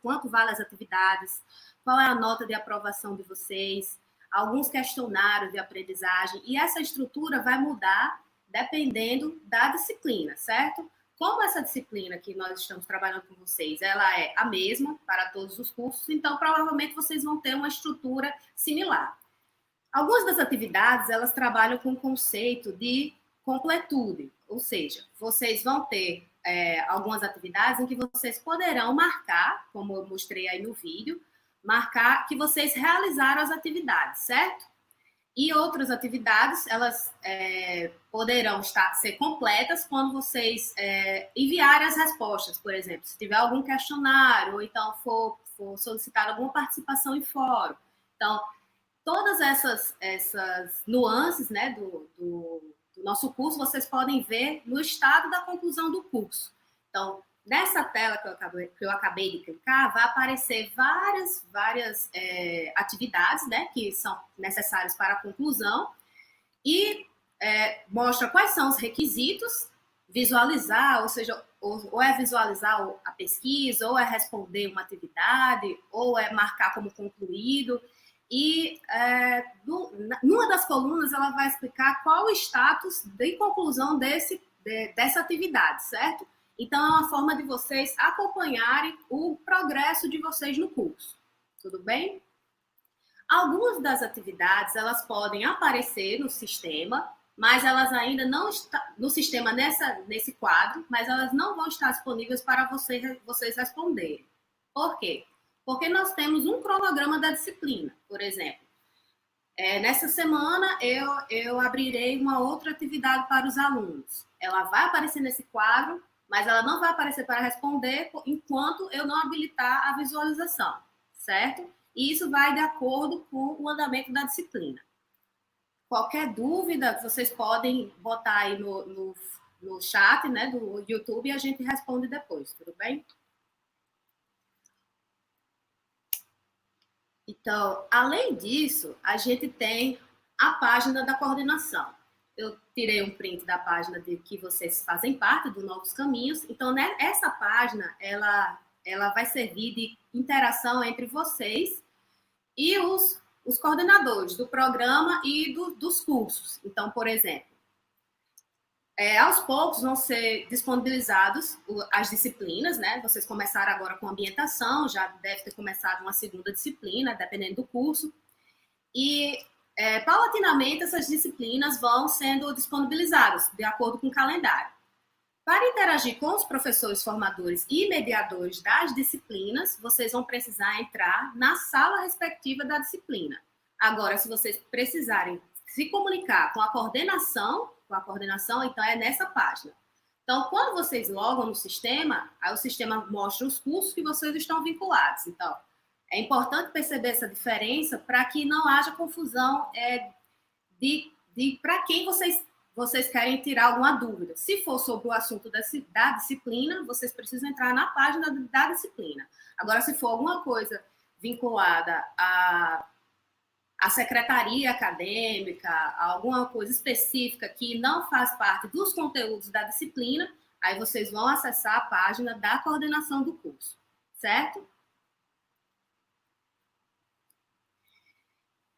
quanto vale as atividades, qual é a nota de aprovação de vocês, alguns questionários de aprendizagem, e essa estrutura vai mudar dependendo da disciplina, certo? Como essa disciplina que nós estamos trabalhando com vocês, ela é a mesma para todos os cursos, então provavelmente vocês vão ter uma estrutura similar. Algumas das atividades, elas trabalham com o conceito de completude, ou seja, vocês vão ter algumas atividades em que vocês poderão marcar, como eu mostrei aí no vídeo, marcar que vocês realizaram as atividades, certo? E outras atividades, elas poderão ser completas quando vocês enviarem as respostas, por exemplo, se tiver algum questionário, ou então for solicitar alguma participação em fórum. Então, todas essas nuances, né, do nosso curso, vocês podem ver no estado da conclusão do curso. Então, nessa tela que eu acabei de clicar, vai aparecer várias atividades, né, que são necessárias para a conclusão e mostra quais são os requisitos, visualizar, ou seja, ou é visualizar a pesquisa, ou é responder uma atividade, ou é marcar como concluído. E numa das colunas ela vai explicar qual o status de conclusão dessa atividade, certo? Então, é uma forma de vocês acompanharem o progresso de vocês no curso. Tudo bem? Algumas das atividades, elas podem aparecer no sistema, mas elas ainda não estão no sistema nesse quadro, mas elas não vão estar disponíveis para vocês responderem. Por quê? Porque nós temos um cronograma da disciplina, por exemplo. Nessa semana, eu abrirei uma outra atividade para os alunos. Ela vai aparecer nesse quadro, mas ela não vai aparecer para responder enquanto eu não habilitar a visualização, certo? E isso vai de acordo com o andamento da disciplina. Qualquer dúvida, vocês podem botar aí no chat, né, do YouTube e a gente responde depois, tudo bem? Então, além disso, a gente tem a página da coordenação. Eu tirei um print da página de que vocês fazem parte do Novos Caminhos. Então, né, essa página, ela vai servir de interação entre vocês e os coordenadores do programa e dos cursos. Então, por exemplo, aos poucos vão ser disponibilizados as disciplinas, né? Vocês começaram agora com ambientação, já deve ter começado uma segunda disciplina, dependendo do curso. E, paulatinamente, essas disciplinas vão sendo disponibilizadas, de acordo com o calendário. Para interagir com os professores formadores e mediadores das disciplinas, vocês vão precisar entrar na sala respectiva da disciplina. Agora, se vocês precisarem se comunicar com a coordenação, então é nessa página. Então, quando vocês logam no sistema, aí o sistema mostra os cursos que vocês estão vinculados. Então, é importante perceber essa diferença para que não haja confusão de para quem vocês querem tirar alguma dúvida. Se for sobre o assunto da disciplina, vocês precisam entrar na página da disciplina. Agora, se for alguma coisa vinculada a secretaria acadêmica, alguma coisa específica que não faz parte dos conteúdos da disciplina, aí vocês vão acessar a página da coordenação do curso, certo?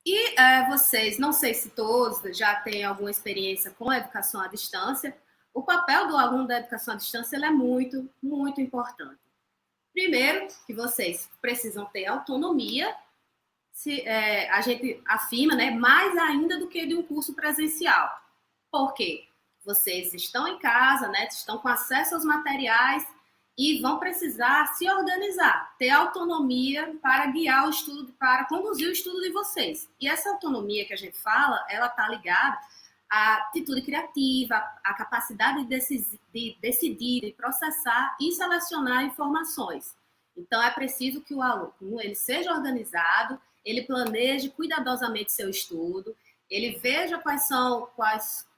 E vocês, não sei se todos já têm alguma experiência com a educação à distância, o papel do aluno da educação à distância ele é muito, muito importante. Primeiro, que vocês precisam ter autonomia, a gente afirma, né, mais ainda do que de um curso presencial. Por quê? Vocês estão em casa, né, estão com acesso aos materiais e vão precisar se organizar, ter autonomia para guiar o estudo, para conduzir o estudo de vocês. E essa autonomia que a gente fala, ela está ligada à atitude criativa, à capacidade de decidir, de processar e selecionar informações. Então, é preciso que o aluno ele seja organizado, ele planeje cuidadosamente seu estudo, ele veja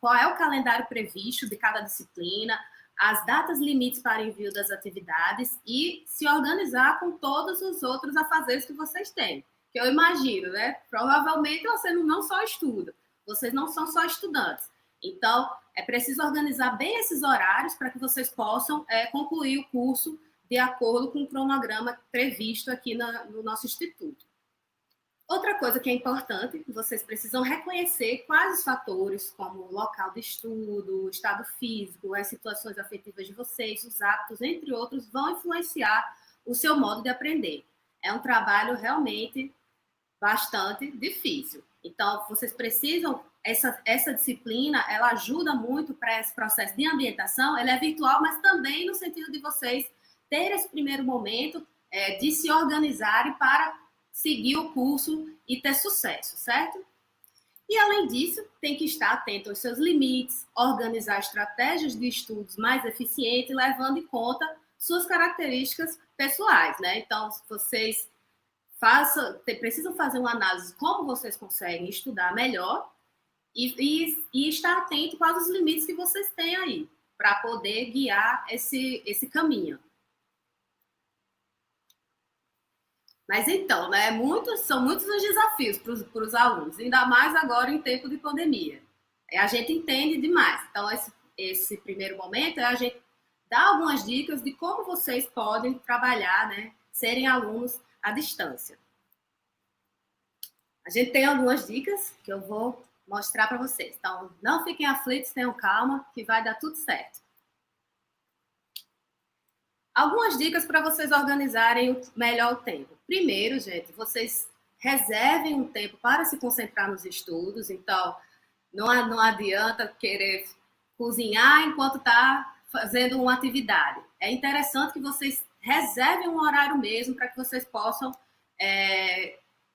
qual é o calendário previsto de cada disciplina, as datas limites para envio das atividades e se organizar com todos os outros afazeres que vocês têm. Que eu imagino, né? Provavelmente você não só estuda, vocês não são só estudantes. Então, é preciso organizar bem esses horários para que vocês possam concluir o curso de acordo com o cronograma previsto aqui no nosso instituto. Outra coisa que é importante, vocês precisam reconhecer quais os fatores, como o local de estudo, o estado físico, as situações afetivas de vocês, os hábitos, entre outros, vão influenciar o seu modo de aprender. É um trabalho realmente bastante difícil. Então, vocês precisam, essa disciplina, ela ajuda muito para esse processo de ambientação, ela é virtual, mas também no sentido de vocês terem esse primeiro momento de se organizarem para seguir o curso e ter sucesso, certo? E, além disso, tem que estar atento aos seus limites, organizar estratégias de estudos mais eficientes, levando em conta suas características pessoais, né? Então, vocês precisam fazer uma análise de como vocês conseguem estudar melhor e estar atento quais os limites que vocês têm aí, para poder guiar esse caminho. Mas então, né, são muitos os desafios para os alunos, ainda mais agora em tempo de pandemia. A gente entende demais. Então, esse primeiro momento é a gente dar algumas dicas de como vocês podem trabalhar, né, serem alunos à distância. A gente tem algumas dicas que eu vou mostrar para vocês. Então, não fiquem aflitos, tenham calma, que vai dar tudo certo. Algumas dicas para vocês organizarem melhor o tempo. Primeiro, gente, vocês reservem um tempo para se concentrar nos estudos. Então, não adianta querer cozinhar enquanto está fazendo uma atividade. É interessante que vocês reservem um horário mesmo para que vocês possam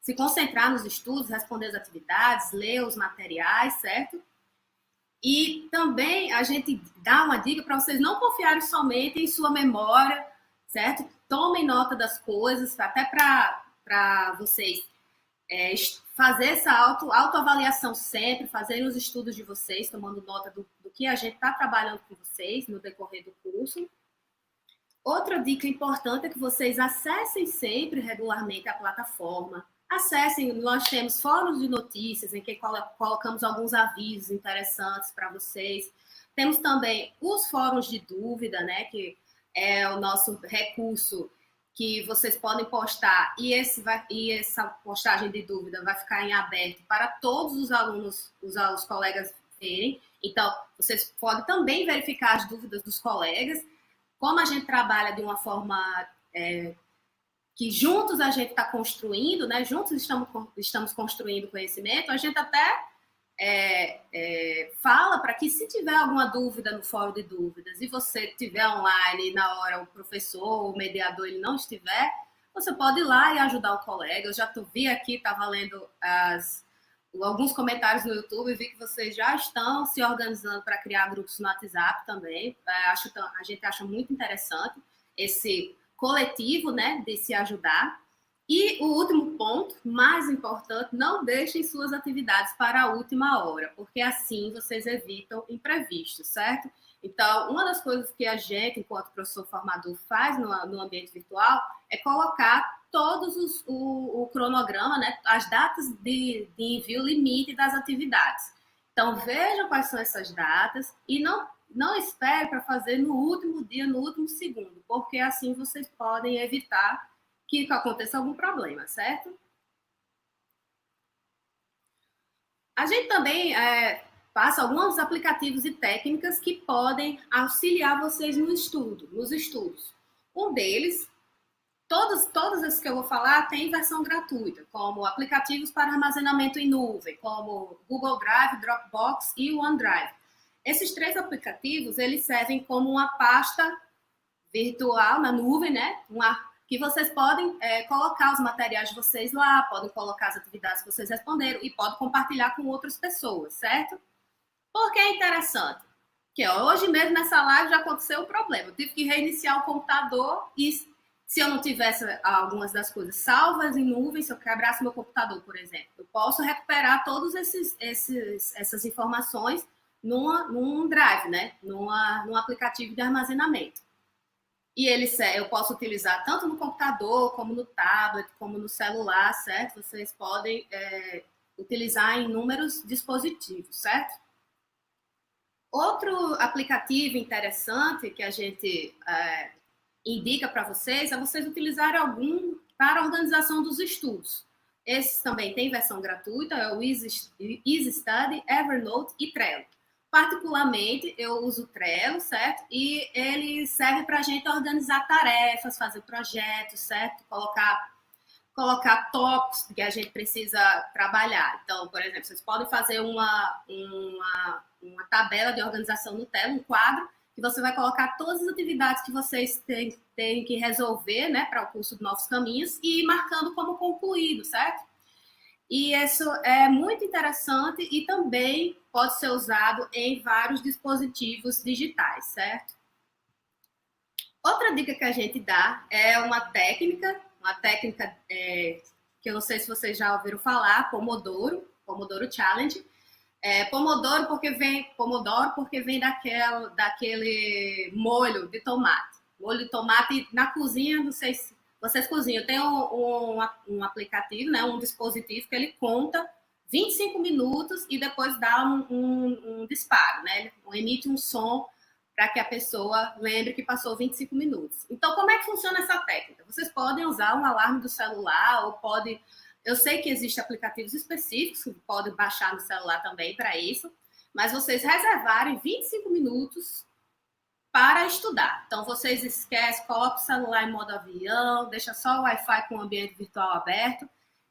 se concentrar nos estudos, responder as atividades, ler os materiais, certo? E também a gente dá uma dica para vocês não confiarem somente em sua memória, certo? Tomem nota das coisas, até para vocês fazer essa autoavaliação sempre, fazerem os estudos de vocês, tomando nota do que a gente está trabalhando com vocês no decorrer do curso. Outra dica importante é que vocês acessem sempre regularmente a plataforma. Acessem, nós temos fóruns de notícias em que colocamos alguns avisos interessantes para vocês. Temos também os fóruns de dúvida, né, que é o nosso recurso que vocês podem postar e essa postagem de dúvida vai ficar em aberto para todos os alunos, os colegas verem. Então, vocês podem também verificar as dúvidas dos colegas. Como a gente trabalha de uma forma que juntos a gente está construindo, né? Juntos estamos construindo conhecimento, a gente até fala para que se tiver alguma dúvida no fórum de dúvidas e você estiver online e na hora o professor, o mediador, ele não estiver, você pode ir lá e ajudar o colega. Eu já vi aqui, estava lendo alguns comentários no YouTube e vi que vocês já estão se organizando para criar grupos no WhatsApp também. A gente acha muito interessante esse coletivo, né, de se ajudar. E o último ponto, mais importante, não deixem suas atividades para a última hora, porque assim vocês evitam imprevistos, certo? Então, uma das coisas que a gente, enquanto professor formador, faz no ambiente virtual é colocar todos o cronograma, né, as datas de envio limite das atividades. Então, vejam quais são essas datas e não espere para fazer no último dia, no último segundo, porque assim vocês podem evitar que aconteça algum problema, certo? A gente também passa alguns aplicativos e técnicas que podem auxiliar vocês nos estudos. Um deles, todos esses que eu vou falar têm versão gratuita, como aplicativos para armazenamento em nuvem, como Google Drive, Dropbox e OneDrive. Esses 3 aplicativos, eles servem como uma pasta virtual na nuvem, né? Que vocês podem colocar os materiais de vocês lá, podem colocar as atividades que vocês responderam e podem compartilhar com outras pessoas, certo? Por que é interessante? Porque hoje mesmo nessa live já aconteceu um problema. Eu tive que reiniciar o computador e se eu não tivesse algumas das coisas salvas em nuvem, se eu quebrasse meu computador, por exemplo, eu posso recuperar todas essas informações num drive, né? Num aplicativo de armazenamento. E eu posso utilizar tanto no computador, como no tablet, como no celular, certo? Vocês podem utilizar em inúmeros dispositivos, certo? Outro aplicativo interessante que a gente indica para vocês é vocês utilizarem algum para a organização dos estudos. Esses também têm versão gratuita, é o Easy Study, Evernote e Trello. Particularmente, eu uso o Trello, certo? E ele serve para a gente organizar tarefas, fazer projetos, certo? Colocar tópicos que a gente precisa trabalhar. Então, por exemplo, vocês podem fazer uma tabela de organização no Trello, um quadro, que você vai colocar todas as atividades que vocês têm que resolver, né, para o curso de Novos Caminhos e ir marcando como concluído, certo? E isso é muito interessante e também pode ser usado em vários dispositivos digitais, certo? Outra dica que a gente dá é uma técnica que eu não sei se vocês já ouviram falar, Pomodoro Challenge. Pomodoro porque vem daquele molho de tomate. Molho de tomate na cozinha, não sei se vocês cozinham. Tem um aplicativo, né, um dispositivo que ele conta 25 minutos e depois dá um disparo, né? Ele emite um som para que a pessoa lembre que passou 25 minutos. Então, como é que funciona essa técnica? Vocês podem usar um alarme do celular ou podem... Eu sei que existem aplicativos específicos que podem baixar no celular também para isso, mas vocês reservarem 25 minutos para estudar. Então, vocês esquecem, coloca o celular em modo avião, deixa só o Wi-Fi com o ambiente virtual aberto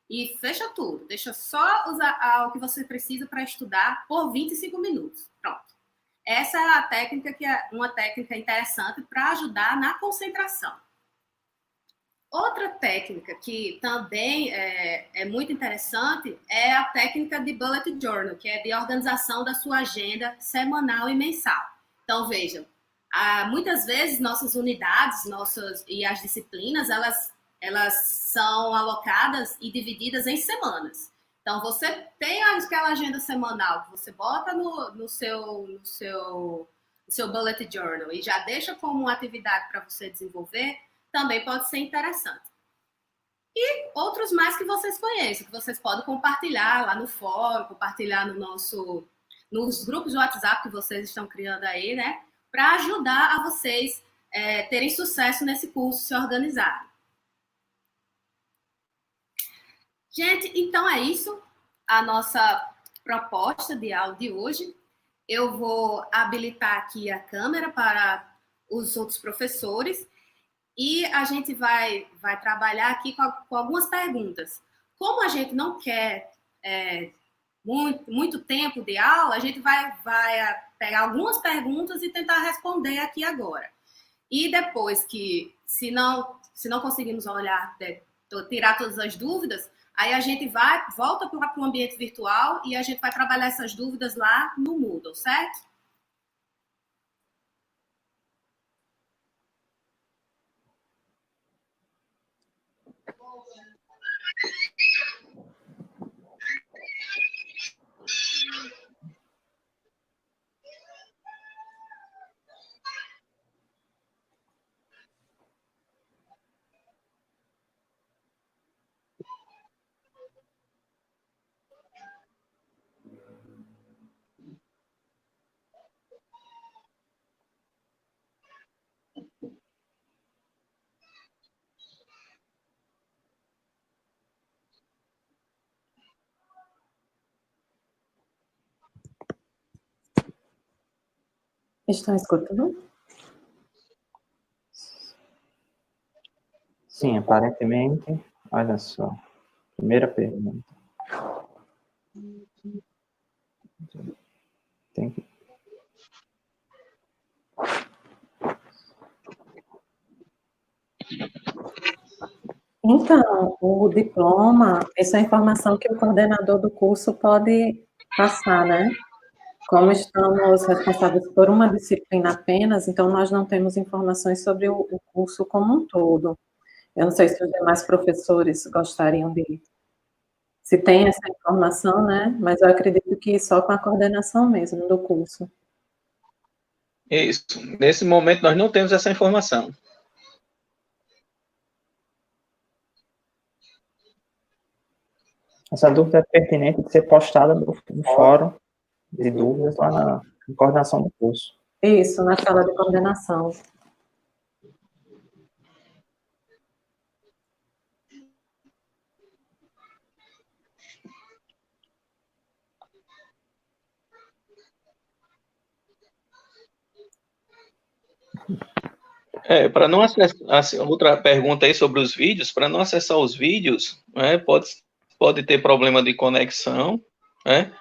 e fecha tudo. Deixa só usar o que você precisa para estudar por 25 minutos. Pronto. Essa é a técnica que é uma técnica interessante para ajudar na concentração. Outra técnica que também é muito interessante é a técnica de Bullet Journal, que é de organização da sua agenda semanal e mensal. Então, vejam, muitas vezes nossas unidades e as disciplinas, elas são alocadas e divididas em semanas. Então, você tem aquela agenda semanal que você bota no seu Bullet Journal e já deixa como uma atividade para você desenvolver, também pode ser interessante. E outros mais que vocês conhecem, que vocês podem compartilhar lá no fórum, compartilhar nos grupos de WhatsApp que vocês estão criando aí, né? Para ajudar a vocês terem sucesso nesse curso, se organizarem. Gente, então é isso, a nossa proposta de aula de hoje. Eu vou habilitar aqui a câmera para os outros professores e a gente vai trabalhar aqui com algumas perguntas. Como a gente não quer muito tempo de aula, a gente vai pegar algumas perguntas e tentar responder aqui agora. E depois que, se não conseguirmos tirar todas as dúvidas, aí a gente volta para o ambiente virtual e a gente vai trabalhar essas dúvidas lá no Moodle, certo? Estão escutando? Sim, aparentemente. Olha só. Primeira pergunta. Tem que... Então, o diploma, essa é a informação que o coordenador do curso pode passar, né? Como estamos responsáveis por uma disciplina apenas, então nós não temos informações sobre o curso como um todo. Eu não sei se os demais professores gostariam de, se tem essa informação, né? Mas eu acredito que só com a coordenação mesmo do curso. Isso. Nesse momento, nós não temos essa informação. Essa dúvida é pertinente de ser postada no fórum de dúvidas lá na coordenação do curso. Isso, na sala de coordenação. Para não acessar, outra pergunta aí sobre os vídeos, para não acessar os vídeos, né, pode ter problema de conexão, né,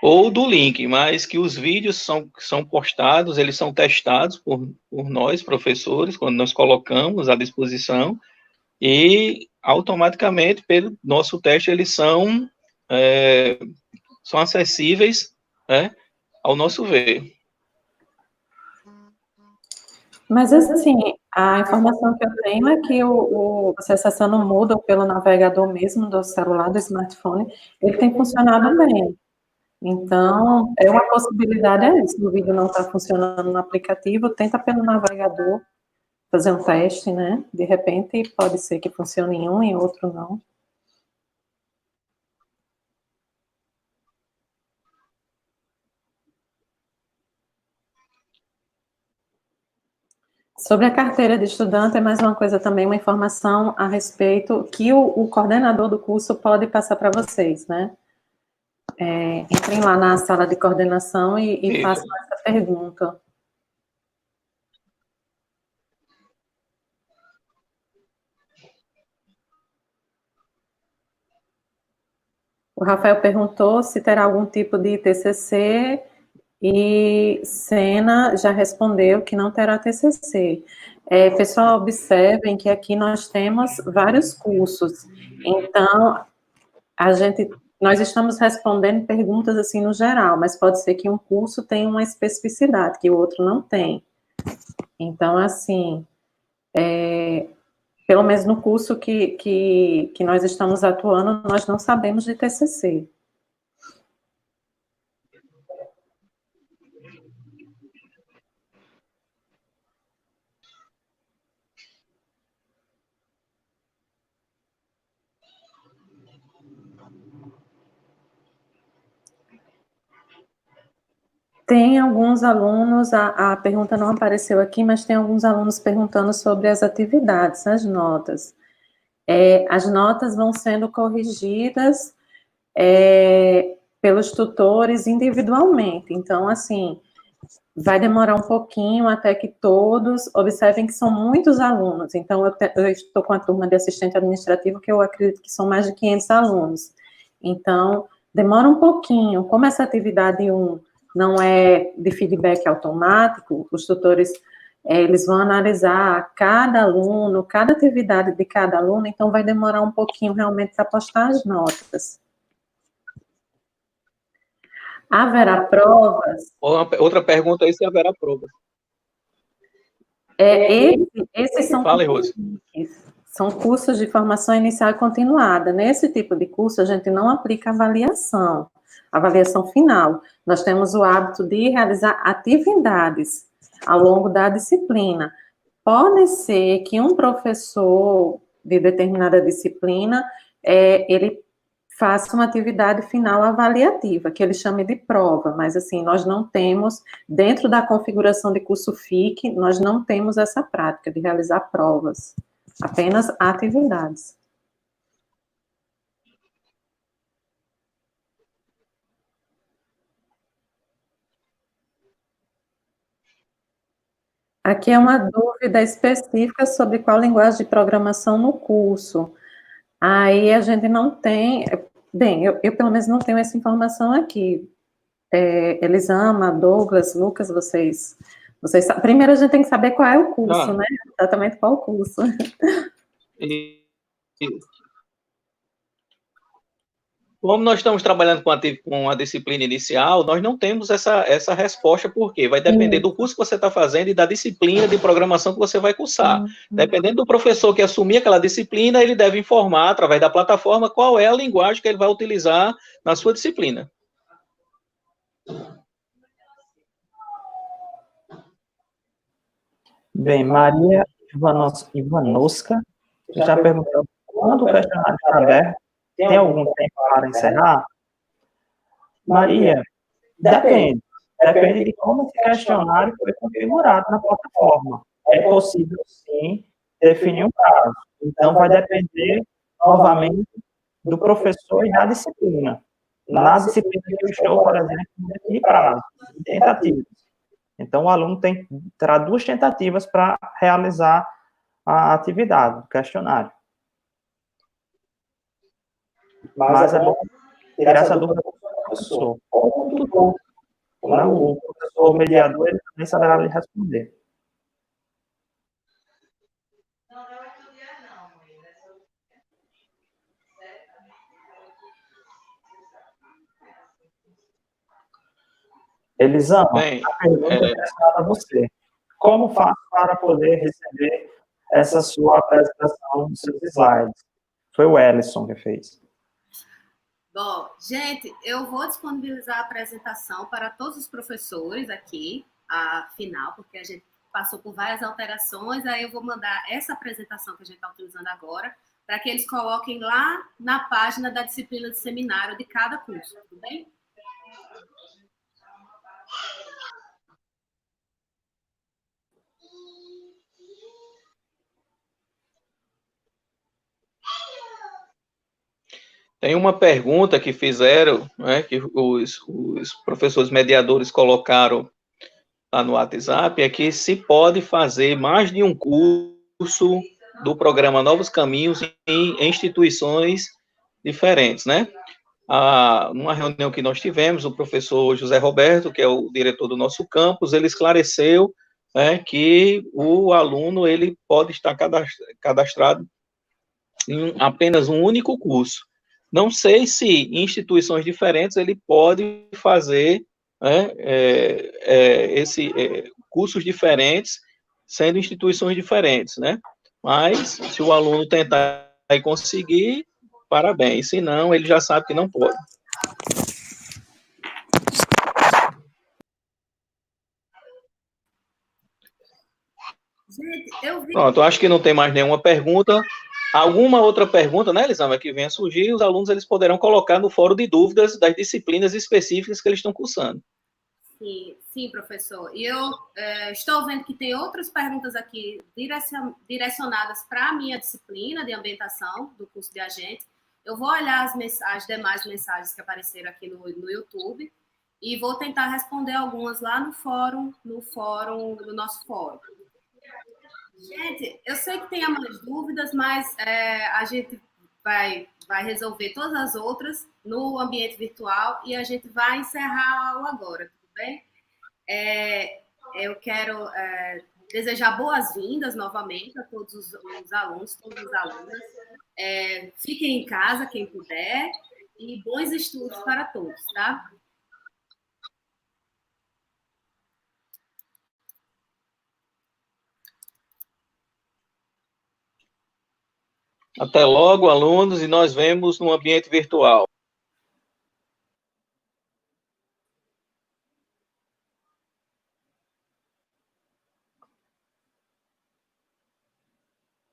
ou do link, mas que os vídeos são postados, eles são testados por nós, professores, quando nós colocamos à disposição, e automaticamente, pelo nosso teste, eles são acessíveis, né, ao nosso ver. Mas, assim, a informação que eu tenho é que você acessando o Moodle pelo navegador mesmo do celular, do smartphone, ele tem funcionado bem. Então, é uma possibilidade é isso, o vídeo não está funcionando no aplicativo, tenta pelo navegador fazer um teste, né? De repente, pode ser que funcione em um e outro não. Sobre a carteira de estudante, é mais uma coisa também, uma informação a respeito que o coordenador do curso pode passar para vocês, né? Entrem lá na sala de coordenação e façam essa pergunta. O Rafael perguntou se terá algum tipo de TCC e Sena já respondeu que não terá TCC. Pessoal, observem que aqui nós temos vários cursos, então nós estamos respondendo perguntas assim no geral, mas pode ser que um curso tenha uma especificidade que o outro não tem. Então, assim, pelo menos no curso que nós estamos atuando, nós não sabemos de TCC. Tem alguns alunos, a pergunta não apareceu aqui, mas tem alguns alunos perguntando sobre as atividades, as notas. As notas vão sendo corrigidas pelos tutores individualmente. Então, assim, vai demorar um pouquinho até que todos observem que são muitos alunos. Então, eu estou com a turma de assistente administrativo, que eu acredito que são mais de 500 alunos. Então, demora um pouquinho. Como essa atividade 1 não é de feedback automático, os tutores, eles vão analisar cada aluno, cada atividade de cada aluno, então vai demorar um pouquinho realmente para postar as notas. Haverá provas? Outra pergunta aí, se haverá provas. Esses são Fala, Rose. São cursos de formação inicial e continuada. Nesse tipo de curso, a gente não aplica avaliação final. Nós temos o hábito de realizar atividades ao longo da disciplina. Pode ser que um professor de determinada disciplina, ele faça uma atividade final avaliativa, que ele chame de prova, mas assim, nós não temos, dentro da configuração de curso FIC, nós não temos essa prática de realizar provas, apenas atividades. Aqui é uma dúvida específica sobre qual linguagem de programação no curso. Aí a gente não tem, bem, eu pelo menos não tenho essa informação aqui. Elisama, Douglas, Lucas, primeiro a gente tem que saber qual é o curso, né? Exatamente qual o curso. Como nós estamos trabalhando com a disciplina inicial, nós não temos essa resposta, porque vai depender do curso que você está fazendo e da disciplina de programação que você vai cursar. Dependendo do professor que assumir aquela disciplina, ele deve informar, através da plataforma, qual é a linguagem que ele vai utilizar na sua disciplina. Bem, Maria Ivanovska já perguntou quando o questionário está aberto. Tem algum tempo para encerrar? Maria, depende. Depende de como esse questionário foi configurado na plataforma. É possível, sim, definir um prazo. Então, vai depender, novamente, do professor e da disciplina. Nas disciplinas que eu estou, por exemplo, define prazo, tentativas. Então, o aluno terá 2 tentativas para realizar a atividade, o questionário. Mas é bom tirar essa dúvida com o professor, ou com o tutor. O professor mediador, ele também saberá lhe responder. Elisama, a pergunta é direcionada a você. Como faço para poder receber essa sua apresentação dos seus slides? Foi o Ellison que fez. Bom, gente, eu vou disponibilizar a apresentação para todos os professores aqui, a final, porque a gente passou por várias alterações, aí eu vou mandar essa apresentação que a gente está utilizando agora, para que eles coloquem lá na página da disciplina de seminário de cada curso, tudo bem? Tem uma pergunta que fizeram, né, que os professores mediadores colocaram lá no WhatsApp, é que se pode fazer mais de um curso do programa Novos Caminhos em instituições diferentes, né? Numa reunião que nós tivemos, o professor José Roberto, que é o diretor do nosso campus, ele esclareceu, né, que o aluno ele pode estar cadastrado em apenas um único curso. Não sei se em instituições diferentes ele pode fazer, né, cursos diferentes, sendo instituições diferentes, né? Mas, se o aluno tentar e conseguir, parabéns. Se não, ele já sabe que não pode. Pronto, acho que não tem mais nenhuma pergunta. Alguma outra pergunta, né, Elisama, que venha surgir, os alunos eles poderão colocar no fórum de dúvidas das disciplinas específicas que eles estão cursando. Sim, professor. E eu estou vendo que tem outras perguntas aqui direcionadas para a minha disciplina de ambientação do curso de agente. Eu vou olhar as demais mensagens que apareceram aqui no YouTube e vou tentar responder algumas lá no nosso fórum. Gente, eu sei que tem mais dúvidas, mas a gente vai resolver todas as outras no ambiente virtual e a gente vai encerrar a aula agora, tudo bem? Eu quero desejar boas-vindas novamente a todos os alunos, todas as alunas. Fiquem em casa, quem puder, e bons estudos para todos, tá? Até logo, alunos, e nós vemos no ambiente virtual.